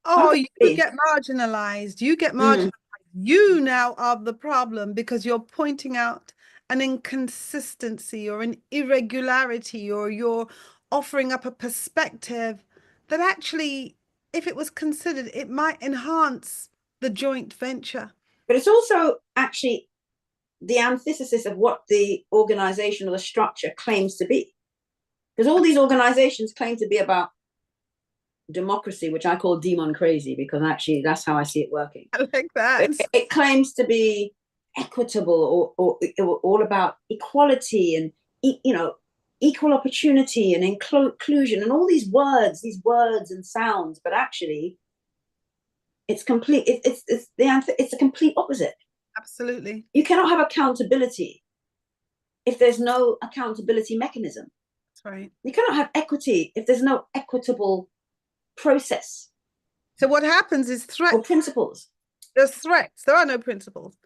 Oh, you get marginalized. You get marginalized. You now are the problem because you're pointing out an inconsistency or an irregularity, or you're offering up a perspective that actually, if it was considered, it might enhance the joint venture. But it's also actually the antithesis of what the organization or the structure claims to be. Because all these organizations claim to be about democracy, which I call demon crazy, because actually that's how I see it working. I like that. It claims to be equitable or all about equality and, you know, equal opportunity and inclusion and all these words and sounds, but actually it's complete. It's a complete opposite. Absolutely. You cannot have accountability if there's no accountability mechanism. That's right. You cannot have equity if there's no equitable process. So what happens is or principles. There's threats. There are no principles.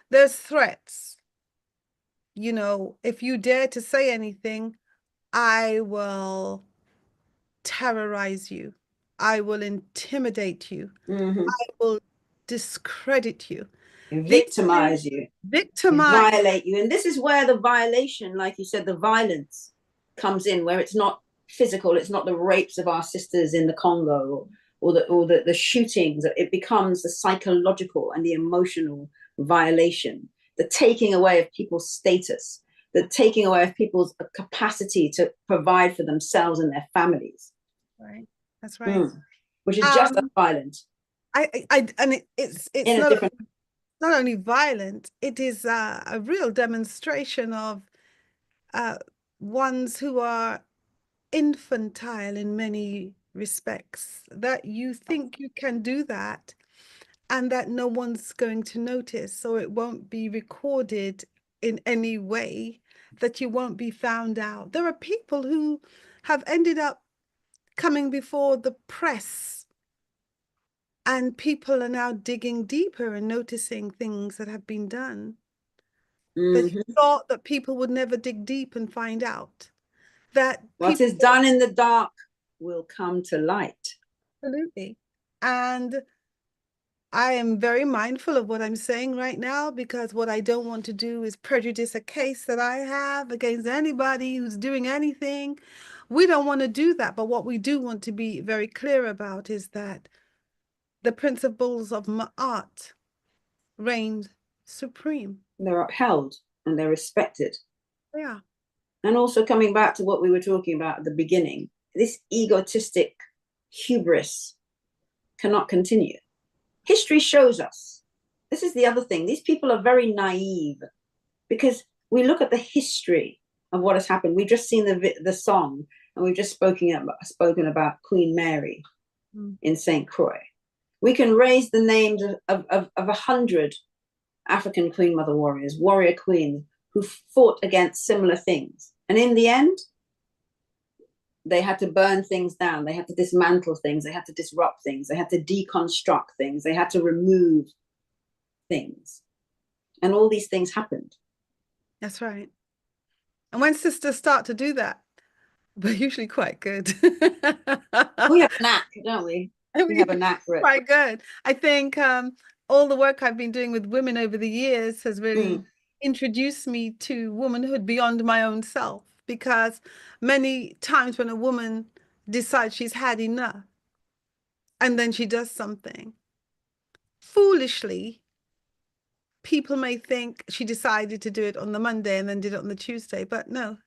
There's threats. You know, if you dare to say anything, I will terrorize you. I will intimidate you. Mhm. I will discredit you. Victimize you. Victimize. Violate you. And this is where the violation, like you said, the violence comes in, where it's not physical, it's not the rapes of our sisters in the Congo or the shootings. It becomes the psychological and the emotional violation, the taking away of people's status, the taking away of people's capacity to provide for themselves and their families. Right. That's right. Which is just as violent. It's in a different. Not only violent, it is a real demonstration of ones who are infantile in many respects, that you think you can do that and that no one's going to notice, so it won't be recorded in any way, that you won't be found out. There are people who have ended up coming before the press, and people are now digging deeper and noticing things that have been done that you thought that people would never dig deep and find out. That what is done in the dark will come to light. Absolutely. And I am very mindful of what I'm saying right now, because what I don't want to do is prejudice a case that I have against anybody who's doing anything. We don't want to do that. But what we do want to be very clear about is that the principles of Ma'at reign supreme. They're upheld and they're respected. Yeah. And also coming back to what we were talking about at the beginning, this egotistic hubris cannot continue. History shows us. This is the other thing. These people are very naive, because we look at the history of what has happened. We've just seen the song, and we've just spoken about Queen Mary in St. Croix. We can raise the names of 100 African Queen Mother warriors, warrior queens, who fought against similar things. And in the end, they had to burn things down. They had to dismantle things. They had to disrupt things. They had to deconstruct things. They had to remove things. And all these things happened. That's right. And when sisters start to do that, we're usually quite good. We have a knack, don't we? We have a knack for it. Quite good. I think all the work I've been doing with women over the years has really introduced me to womanhood beyond my own self, because many times when a woman decides she's had enough and then she does something, foolishly, people may think she decided to do it on the Monday and then did it on the Tuesday, but no.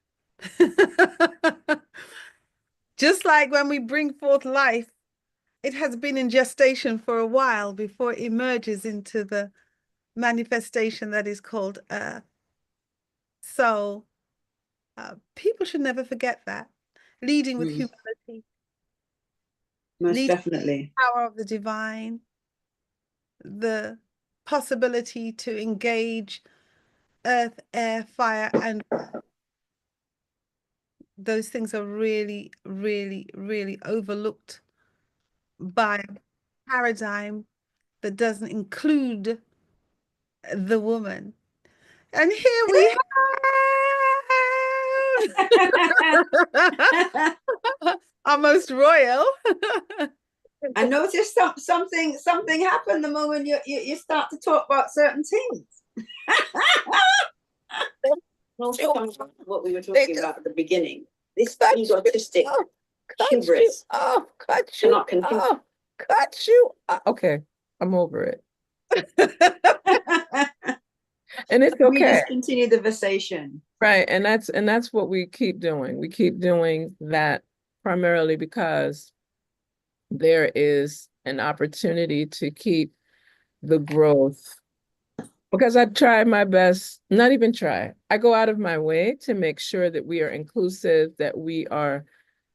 Just like when we bring forth life, it has been in gestation for a while before it emerges into the manifestation that is called earth. So people should never forget that. Leading with humility. Most definitely. The power of the divine. The possibility to engage earth, air, fire, and those things are really, really, really overlooked by a paradigm that doesn't include the woman. And here we have our most royal. I noticed something happened the moment you start to talk about certain things. What we were talking about at the beginning. This egotistic hubris. Cut you. Okay, I'm over it. And it's okay. We just continue the conversation. Right. And that's what we keep doing. We keep doing that primarily because there is an opportunity to keep the growth Because I try my best, not even try. I go out of my way to make sure that we are inclusive, that we are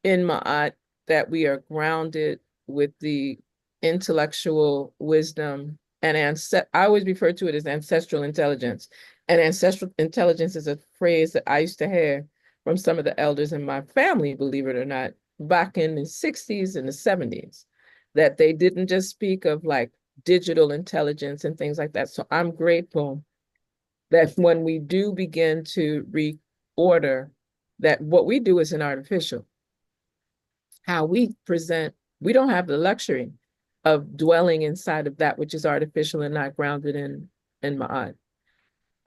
in Ma'at, that we are grounded with the intellectual wisdom and I always refer to it as ancestral intelligence. And ancestral intelligence is a phrase that I used to hear from some of the elders in my family, believe it or not, back in the 60s and the 70s, that they didn't just speak of like digital intelligence and things like that. So I'm grateful that when we do begin to reorder, that what we do is an artificial. How we present, we don't have the luxury of dwelling inside of that which is artificial and not grounded in Ma'at.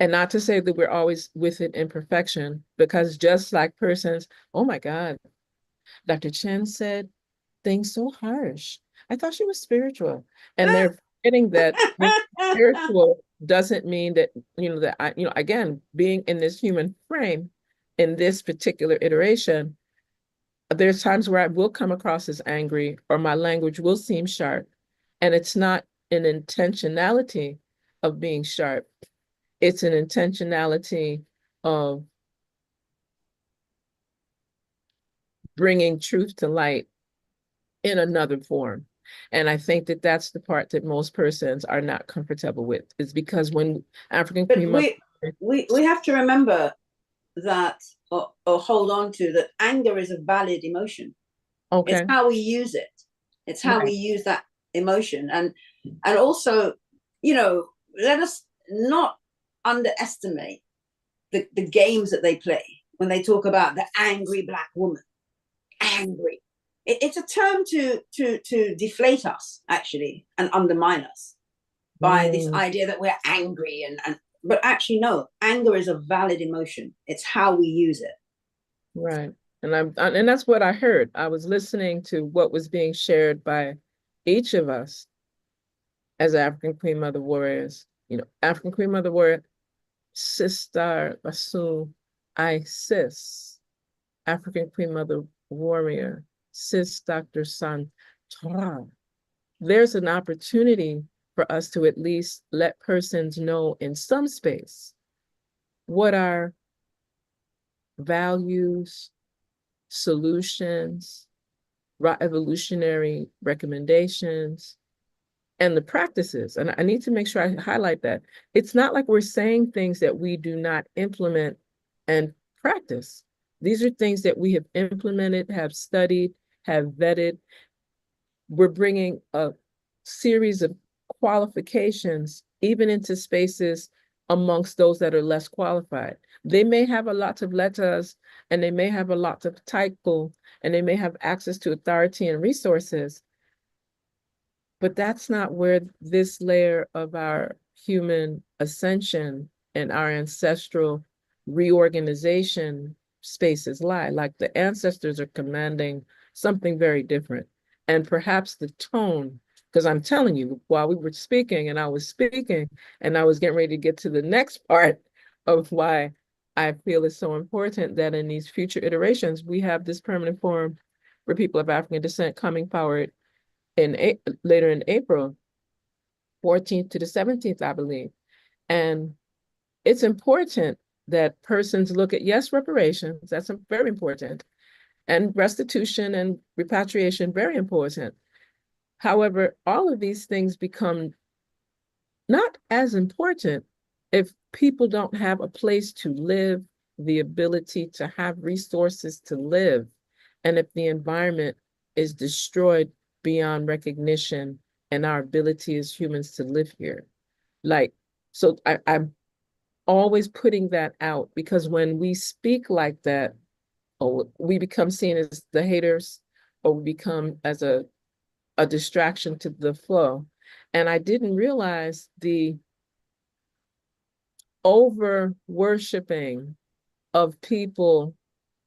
And not to say that we're always with it in perfection, because just like persons, oh my God, Dr. Chen said things so harsh. I thought she was spiritual. And they're forgetting that being spiritual doesn't mean that, that again, being in this human frame, in this particular iteration, there's times where I will come across as angry or my language will seem sharp. And it's not an intentionality of being sharp. It's an intentionality of bringing truth to light in another form. And I think that that's the part that most persons are not comfortable with, is because when African But Queen Mother. we have to remember that, or hold on to that, anger is a valid emotion. Okay. It's how we use it. It's how we use that emotion. And also, let us not underestimate the games that they play when they talk about the angry Black woman. Angry. It's a term to deflate us, actually, and undermine us by this idea that we're angry. But actually, no, anger is a valid emotion. It's how we use it. Right. And that's what I heard. I was listening to what was being shared by each of us as African Queen Mother warriors. African Queen Mother warrior, Sister Basu, Sis, African Queen Mother warrior, Sis Dr. San Torah. There's an opportunity for us to at least let persons know in some space what our values, solutions, evolutionary recommendations, and the practices. And I need to make sure I highlight that. It's not like we're saying things that we do not implement and practice. These are things that we have implemented, have studied, have vetted. We're bringing a series of qualifications even into spaces amongst those that are less qualified. They may have a lot of letters and they may have a lot of title and they may have access to authority and resources, but that's not where this layer of our human ascension and our ancestral reorganization spaces lie. Like the ancestors are commanding something very different. And perhaps the tone, because I'm telling you, while we were speaking and I was speaking and I was getting ready to get to the next part of why I feel it's so important that in these future iterations, we have this permanent forum for people of African descent coming forward later in April, 14th to the 17th, I believe. And it's important that persons look at, yes, reparations, that's very important, and restitution and repatriation, very important. However, all of these things become not as important if people don't have a place to live, the ability to have resources to live, and if the environment is destroyed beyond recognition and our ability as humans to live here. So I'm always putting that out, because when we speak like that, we become seen as the haters, or we become as a distraction to the flow. And I didn't realize the over worshiping of people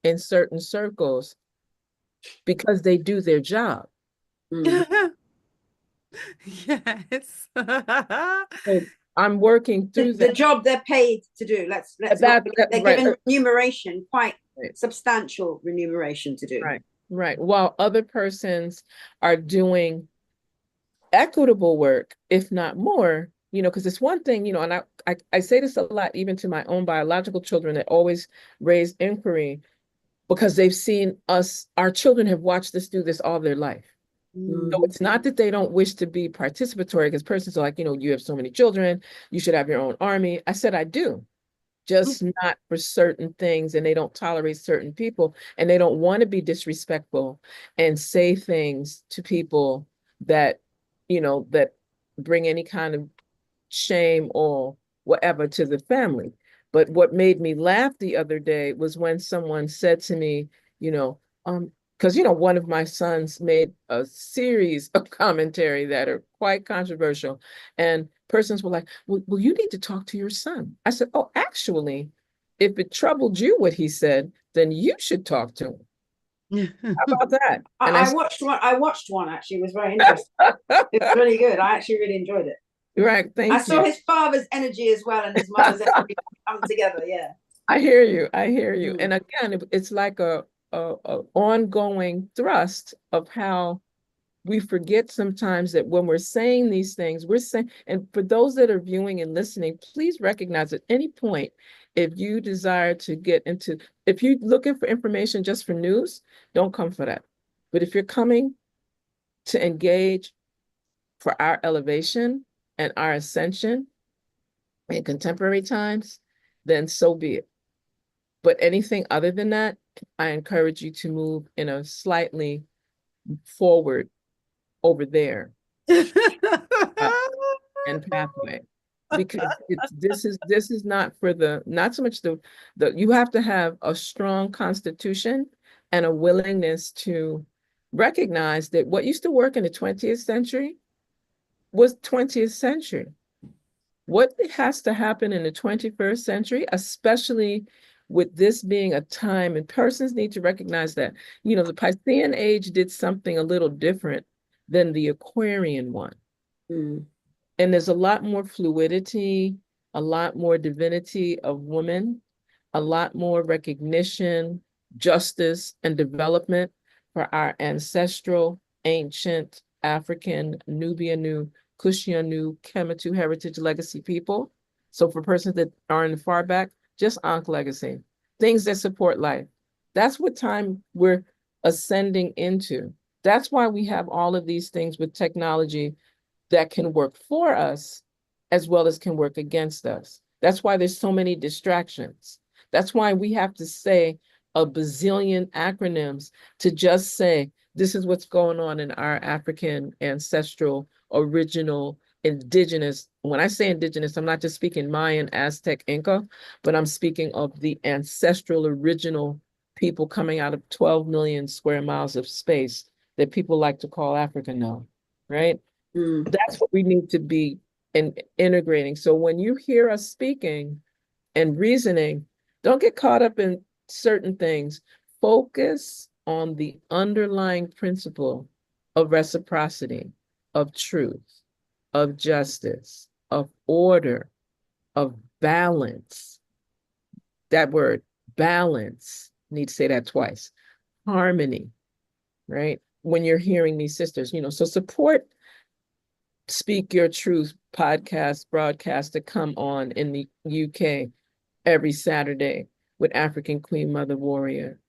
in certain circles because they do their job. Yes. So I'm working through the job they're paid to do. They're given remuneration, quite substantial remuneration to do. Right. While other persons are doing equitable work, if not more, because it's one thing, and I say this a lot, even to my own biological children that always raise inquiry because they've seen us, our children have watched us do this all their life. So it's not that they don't wish to be participatory because persons are like, you have so many children, you should have your own army. I said, I do, just not for certain things. And they don't tolerate certain people and they don't want to be disrespectful and say things to people that, that bring any kind of shame or whatever to the family. But what made me laugh the other day was when someone said to me, you know, because one of my sons made a series of commentary that are quite controversial, and persons were like, well, you need to talk to your son. I said, oh, actually, if it troubled you what he said, then you should talk to him. How about that? And I watched one. I watched one actually. It was very interesting. It was really good. I actually really enjoyed it. Right, thank you. I saw his father's energy as well and his mother's energy come together. Yeah. I hear you. I hear you. And again, it's like a ongoing thrust of how we forget sometimes that when we're saying these things, we're saying, and for those that are viewing and listening, please recognize at any point, if you desire to get into, if you're looking for information just for news, don't come for that. But if you're coming to engage for our elevation and our ascension in contemporary times, then so be it. But anything other than that, I encourage you to move in a slightly forward over there and pathway, because this is not for not so much the you have to have a strong constitution and a willingness to recognize that what used to work in the 20th century was 20th century. What has to happen in the 21st century, especially with this being a time, and persons need to recognize that, the Piscean age did something a little different than the Aquarian one. And there's a lot more fluidity, a lot more divinity of woman, a lot more recognition, justice, and development for our ancestral, ancient, African, Nubian, Kushianu, Kemetu heritage legacy people. So for persons that are in the far back, just Ankh legacy, things that support life. That's what time we're ascending into. That's why we have all of these things with technology that can work for us as well as can work against us. That's why there's so many distractions. That's why we have to say a bazillion acronyms to just say, this is what's going on in our African ancestral, original, indigenous. When I say indigenous, I'm not just speaking Mayan, Aztec, Inca, but I'm speaking of the ancestral, original people coming out of 12 million square miles of space that people like to call Africa now, right? That's what we need to be integrating. So when you hear us speaking and reasoning, don't get caught up in certain things. Focus on the underlying principle of reciprocity, of truth, of justice, of order, of balance. That word, balance, need to say that twice. Harmony, right? When you're hearing these sisters, so support Speak Your Truth podcast broadcast to come on in the UK every Saturday with African Queen Mother Warrior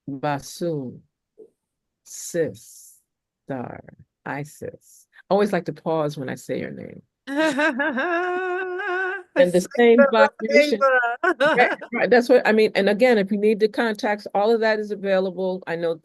Bassoon, Sis, Star, Isis. I always like to pause when I say your name. And the same vibration. Right, that's what I mean. And again, if you need the contacts, all of that is available. I know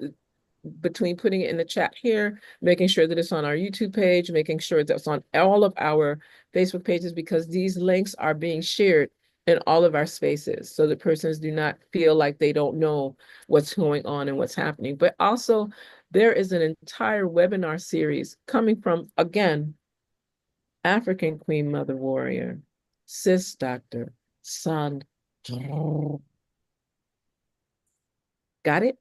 between putting it in the chat here, making sure that it's on our YouTube page, making sure that's on all of our Facebook pages, because these links are being shared in all of our spaces so that persons do not feel like they don't know what's going on and what's happening. But also, there is an entire webinar series coming from, again, African Queen Mother Warrior, Sis Dr. San. Got it?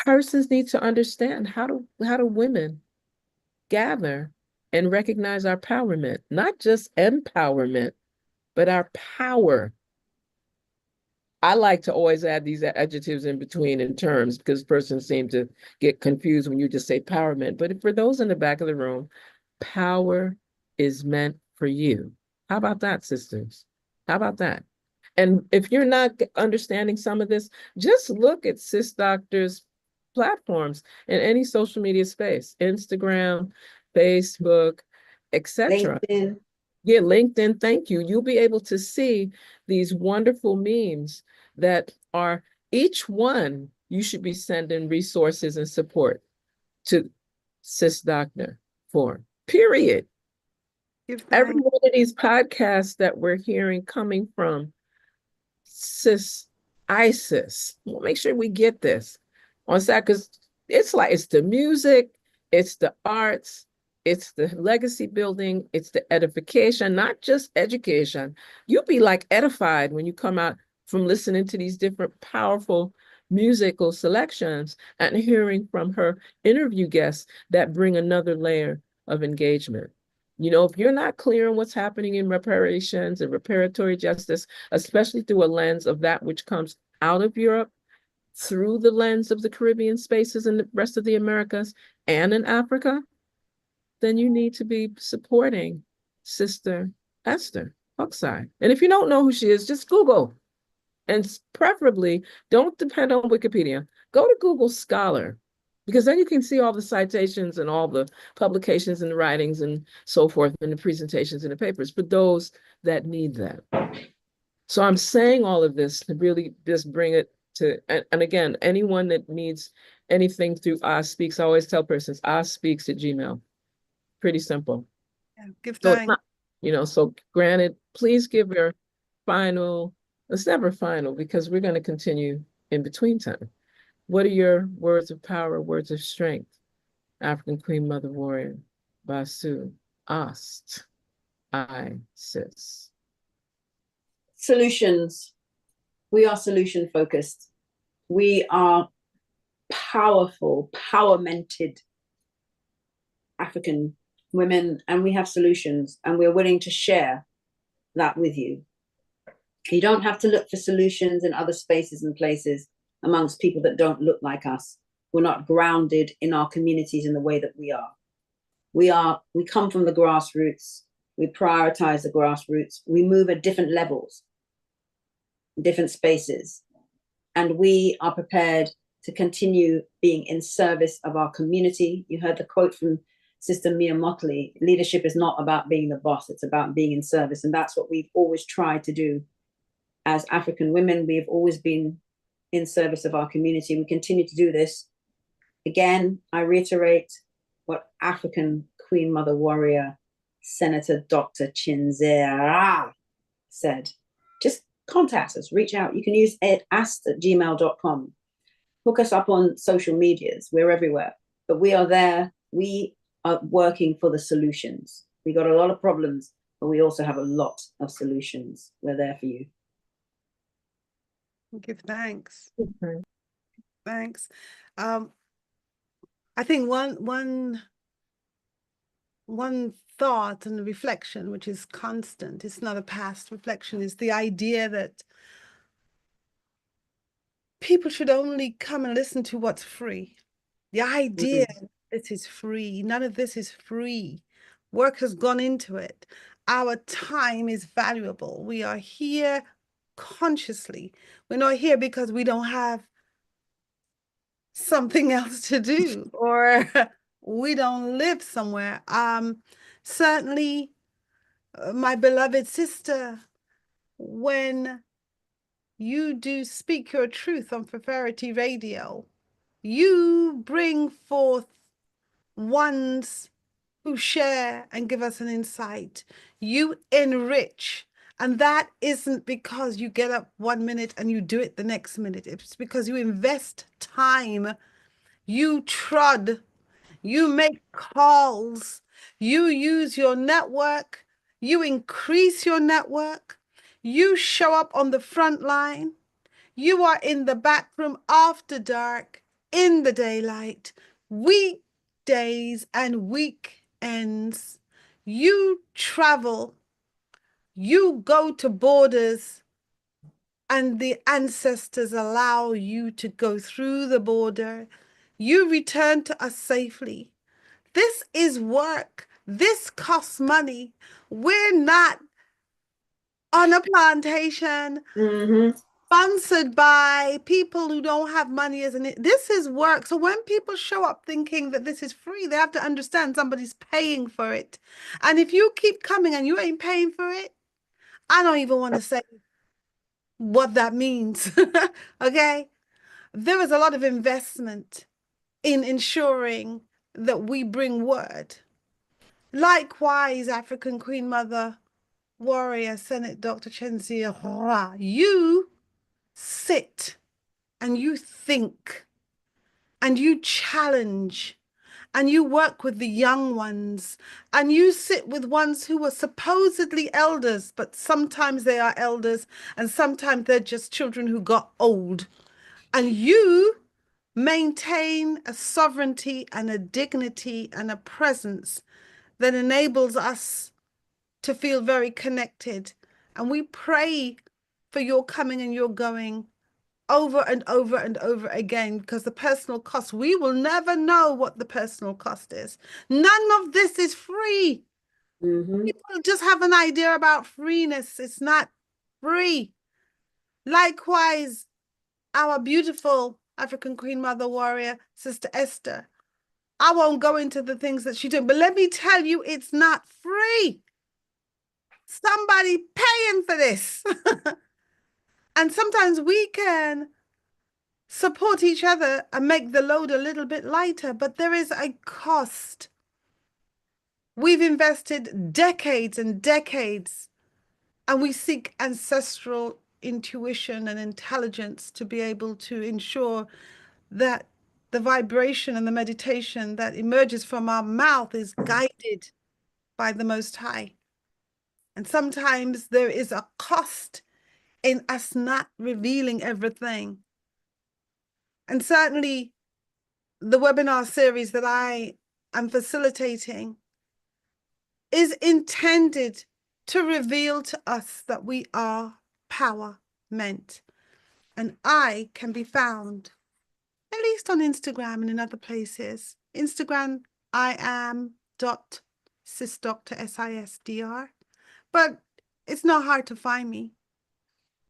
Persons need to understand how do women gather and recognize our empowerment, not just empowerment, but our power. I like to always add these adjectives in between in terms because persons seem to get confused when you just say empowerment. But for those in the back of the room, power is meant for you. How about that, sisters? How about that? And if you're not understanding some of this, just look at Sis Doctor's platforms in any social media space, Instagram, Facebook, etc. LinkedIn. Yeah, LinkedIn, thank you. You'll be able to see these wonderful memes that are each one you should be sending resources and support to Sis Doctor for, period. Give Every thanks. one of these podcasts that we're hearing coming from Sis Isis, we'll make sure we get this on Saturday, because it's like it's the music, it's the arts, it's the legacy building, it's the edification, not just education. You'll be like edified when you come out from listening to these different powerful musical selections and hearing from her interview guests that bring another layer of engagement. You know, if you're not clear on what's happening in reparations and reparatory justice, especially through a lens of that which comes out of Europe, through the lens of the Caribbean spaces and the rest of the Americas and in Africa, then you need to be supporting Sister Esther Hokusai. And if you don't know who she is, just Google. And preferably, don't depend on Wikipedia. Go to Google Scholar, because then you can see all the citations and all the publications and the writings and so forth, and the presentations and the papers for those that need that. So I'm saying all of this to really just bring it to, and again, anyone that needs anything through Speaks, I always tell persons, Speaks at Gmail. Pretty simple. Yeah, give So it's thanks. not, you know, so granted, please give your final, it's never final because we're going to continue in between time. What are your words of power, words of strength? African Queen Mother Warrior, Basu, Ast, Isis. Solutions. We are solution focused. We are powerful, power-mented African women, and we have solutions, and we're willing to share that with you. You don't have to look for solutions in other spaces and places amongst people that don't look like us. We're not grounded in our communities in the way that we are. We come from the grassroots. We prioritize the grassroots. We move at different levels, different spaces, and we are prepared to continue being in service of our community. You heard the quote from Sister Mia Motley, leadership is not about being the boss, it's about being in service. And that's what we've always tried to do. As African women, we've always been in service of our community. We continue to do this. Again, I reiterate what African Queen Mother Warrior, Senator Dr. Chinzera said. Just contact us, reach out. You can use ast@gmail.com. Hook us up on social medias. We're everywhere. But we are there. We are working for the solutions. We got a lot of problems, but we also have a lot of solutions. We're there for you. Give thanks. Okay. Thanks. I think one thought and reflection, which is constant, it's not a past reflection, is the idea that people should only come and listen to what's free. The idea this is free. None of this is free. Work has gone into it. Our time is valuable. We are here consciously. We're not here because we don't have something else to do or we don't live somewhere. Certainly, my beloved sister, when you do speak your truth on Prosperity Radio, you bring forth ones who share and give us an insight. You enrich. And that isn't because you get up 1 minute and you do it the next minute. It's because you invest time, you trod, you make calls, you use your network, you increase your network, you show up on the front line, you are in the back room after dark, in the daylight, weekdays and weekends. You travel, you go to borders, and the ancestors allow you to go through the border. You return to us safely. This is work This costs money. We're not on a plantation Mm-hmm. sponsored by people who don't have money as an this is work. So when people show up thinking that this is free, they have to understand somebody's paying for it. And if you keep coming and you ain't paying for it, I don't even want to say what that means. Okay? There is a lot of investment in ensuring that we bring word. Likewise, African Queen Mother Warrior Senate Dr. Chensia, you sit and you think and you challenge and you work with the young ones and you sit with ones who are supposedly elders, but sometimes they are elders and sometimes they're just children who got old. And you maintain a sovereignty and a dignity and a presence that enables us to feel very connected. And we pray for your coming and your going over and over and over again, because the personal cost, we will never know what the personal cost is. None of this is free. Mm-hmm. People just have an idea about freeness. It's not free. Likewise, our beautiful African Queen Mother Warrior, Sister Esther. I won't go into the things that she did, but let me tell you, it's not free. Somebody paying for this. And sometimes we can support each other and make the load a little bit lighter, but there is a cost. We've invested decades and decades, and we seek ancestral intuition and intelligence to be able to ensure that the vibration and the meditation that emerges from our mouth is guided by the Most High. And sometimes there is a cost in us not revealing everything. And certainly the webinar series that I am facilitating is intended to reveal to us that we are power meant. And I can be found, at least on Instagram and in other places. Instagram, I am .sisdr, SISDR. But it's not hard to find me.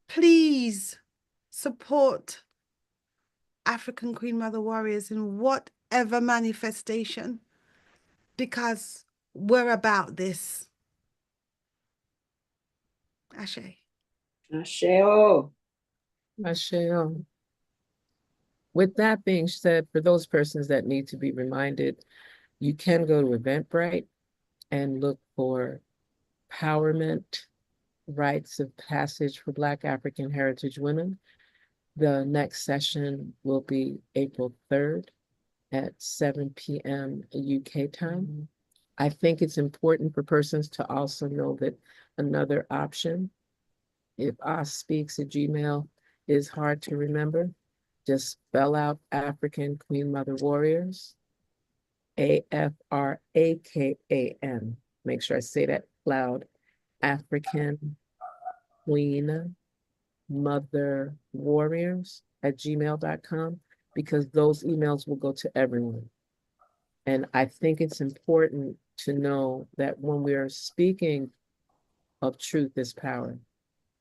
Please support African Queen Mother Warriors in whatever manifestation, because we're about this. Ashe. Asheo. Michelle. With that being said, for those persons that need to be reminded, you can go to Eventbrite and look for Empowerment Rites of Passage for Black African Heritage Women. The next session will be April 3rd at 7 p.m. UK time. I think it's important for persons to also know that another option, if speaks at Gmail is hard to remember, just spell out African Queen Mother Warriors, AFRAKAN. Make sure I say that loud. African Queen Mother Warriors at gmail.com, because those emails will go to everyone. And I think it's important to know that when we are speaking of truth is power,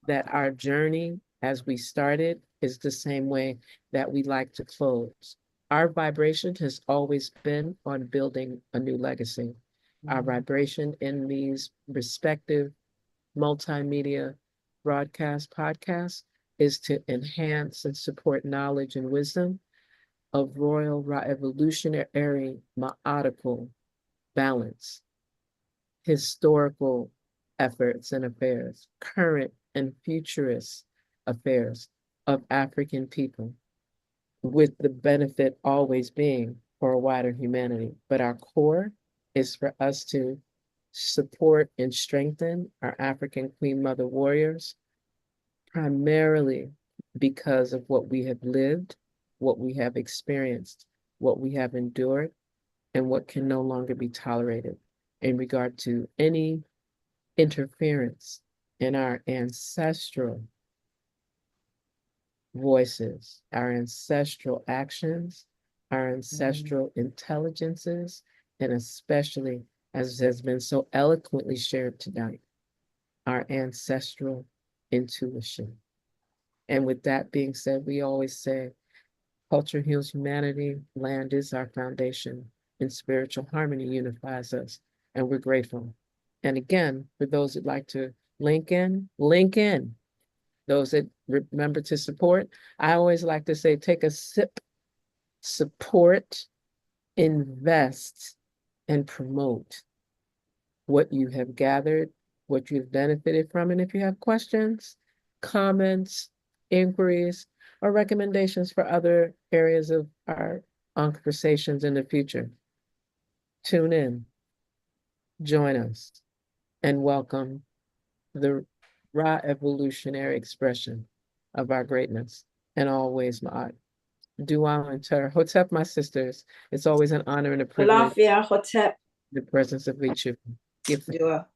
that our journey as we started is the same way that we like to close. Our vibration has always been on building a new legacy. Our vibration in these respective multimedia broadcast podcasts is to enhance and support knowledge and wisdom of royal evolutionary methodical balance, historical efforts and affairs, current and futurist affairs of African people, with the benefit always being for a wider humanity. But our core is for us to support and strengthen our African Queen Mother Warriors, primarily because of what we have lived, what we have experienced, what we have endured, and what can no longer be tolerated in regard to any interference in our ancestral voices, our ancestral actions, our ancestral intelligences, and especially as has been so eloquently shared tonight, our ancestral intuition. And with that being said, we always say, culture heals humanity, land is our foundation, and spiritual harmony unifies us. And we're grateful. And again, for those that like to link in, link in. Those that remember to support, I always like to say, take a sip, support, invest, and promote what you have gathered, what you've benefited from. And if you have questions, comments, inquiries, or recommendations for other areas of our conversations in the future, tune in, join us, and welcome the raw evolutionary expression of our greatness. And always, Ma'at. Dua and Ter, Hotep, my sisters, it's always an honor and a privilege, Alafia, Hotep, the presence of each of you. Give thanks. Dua.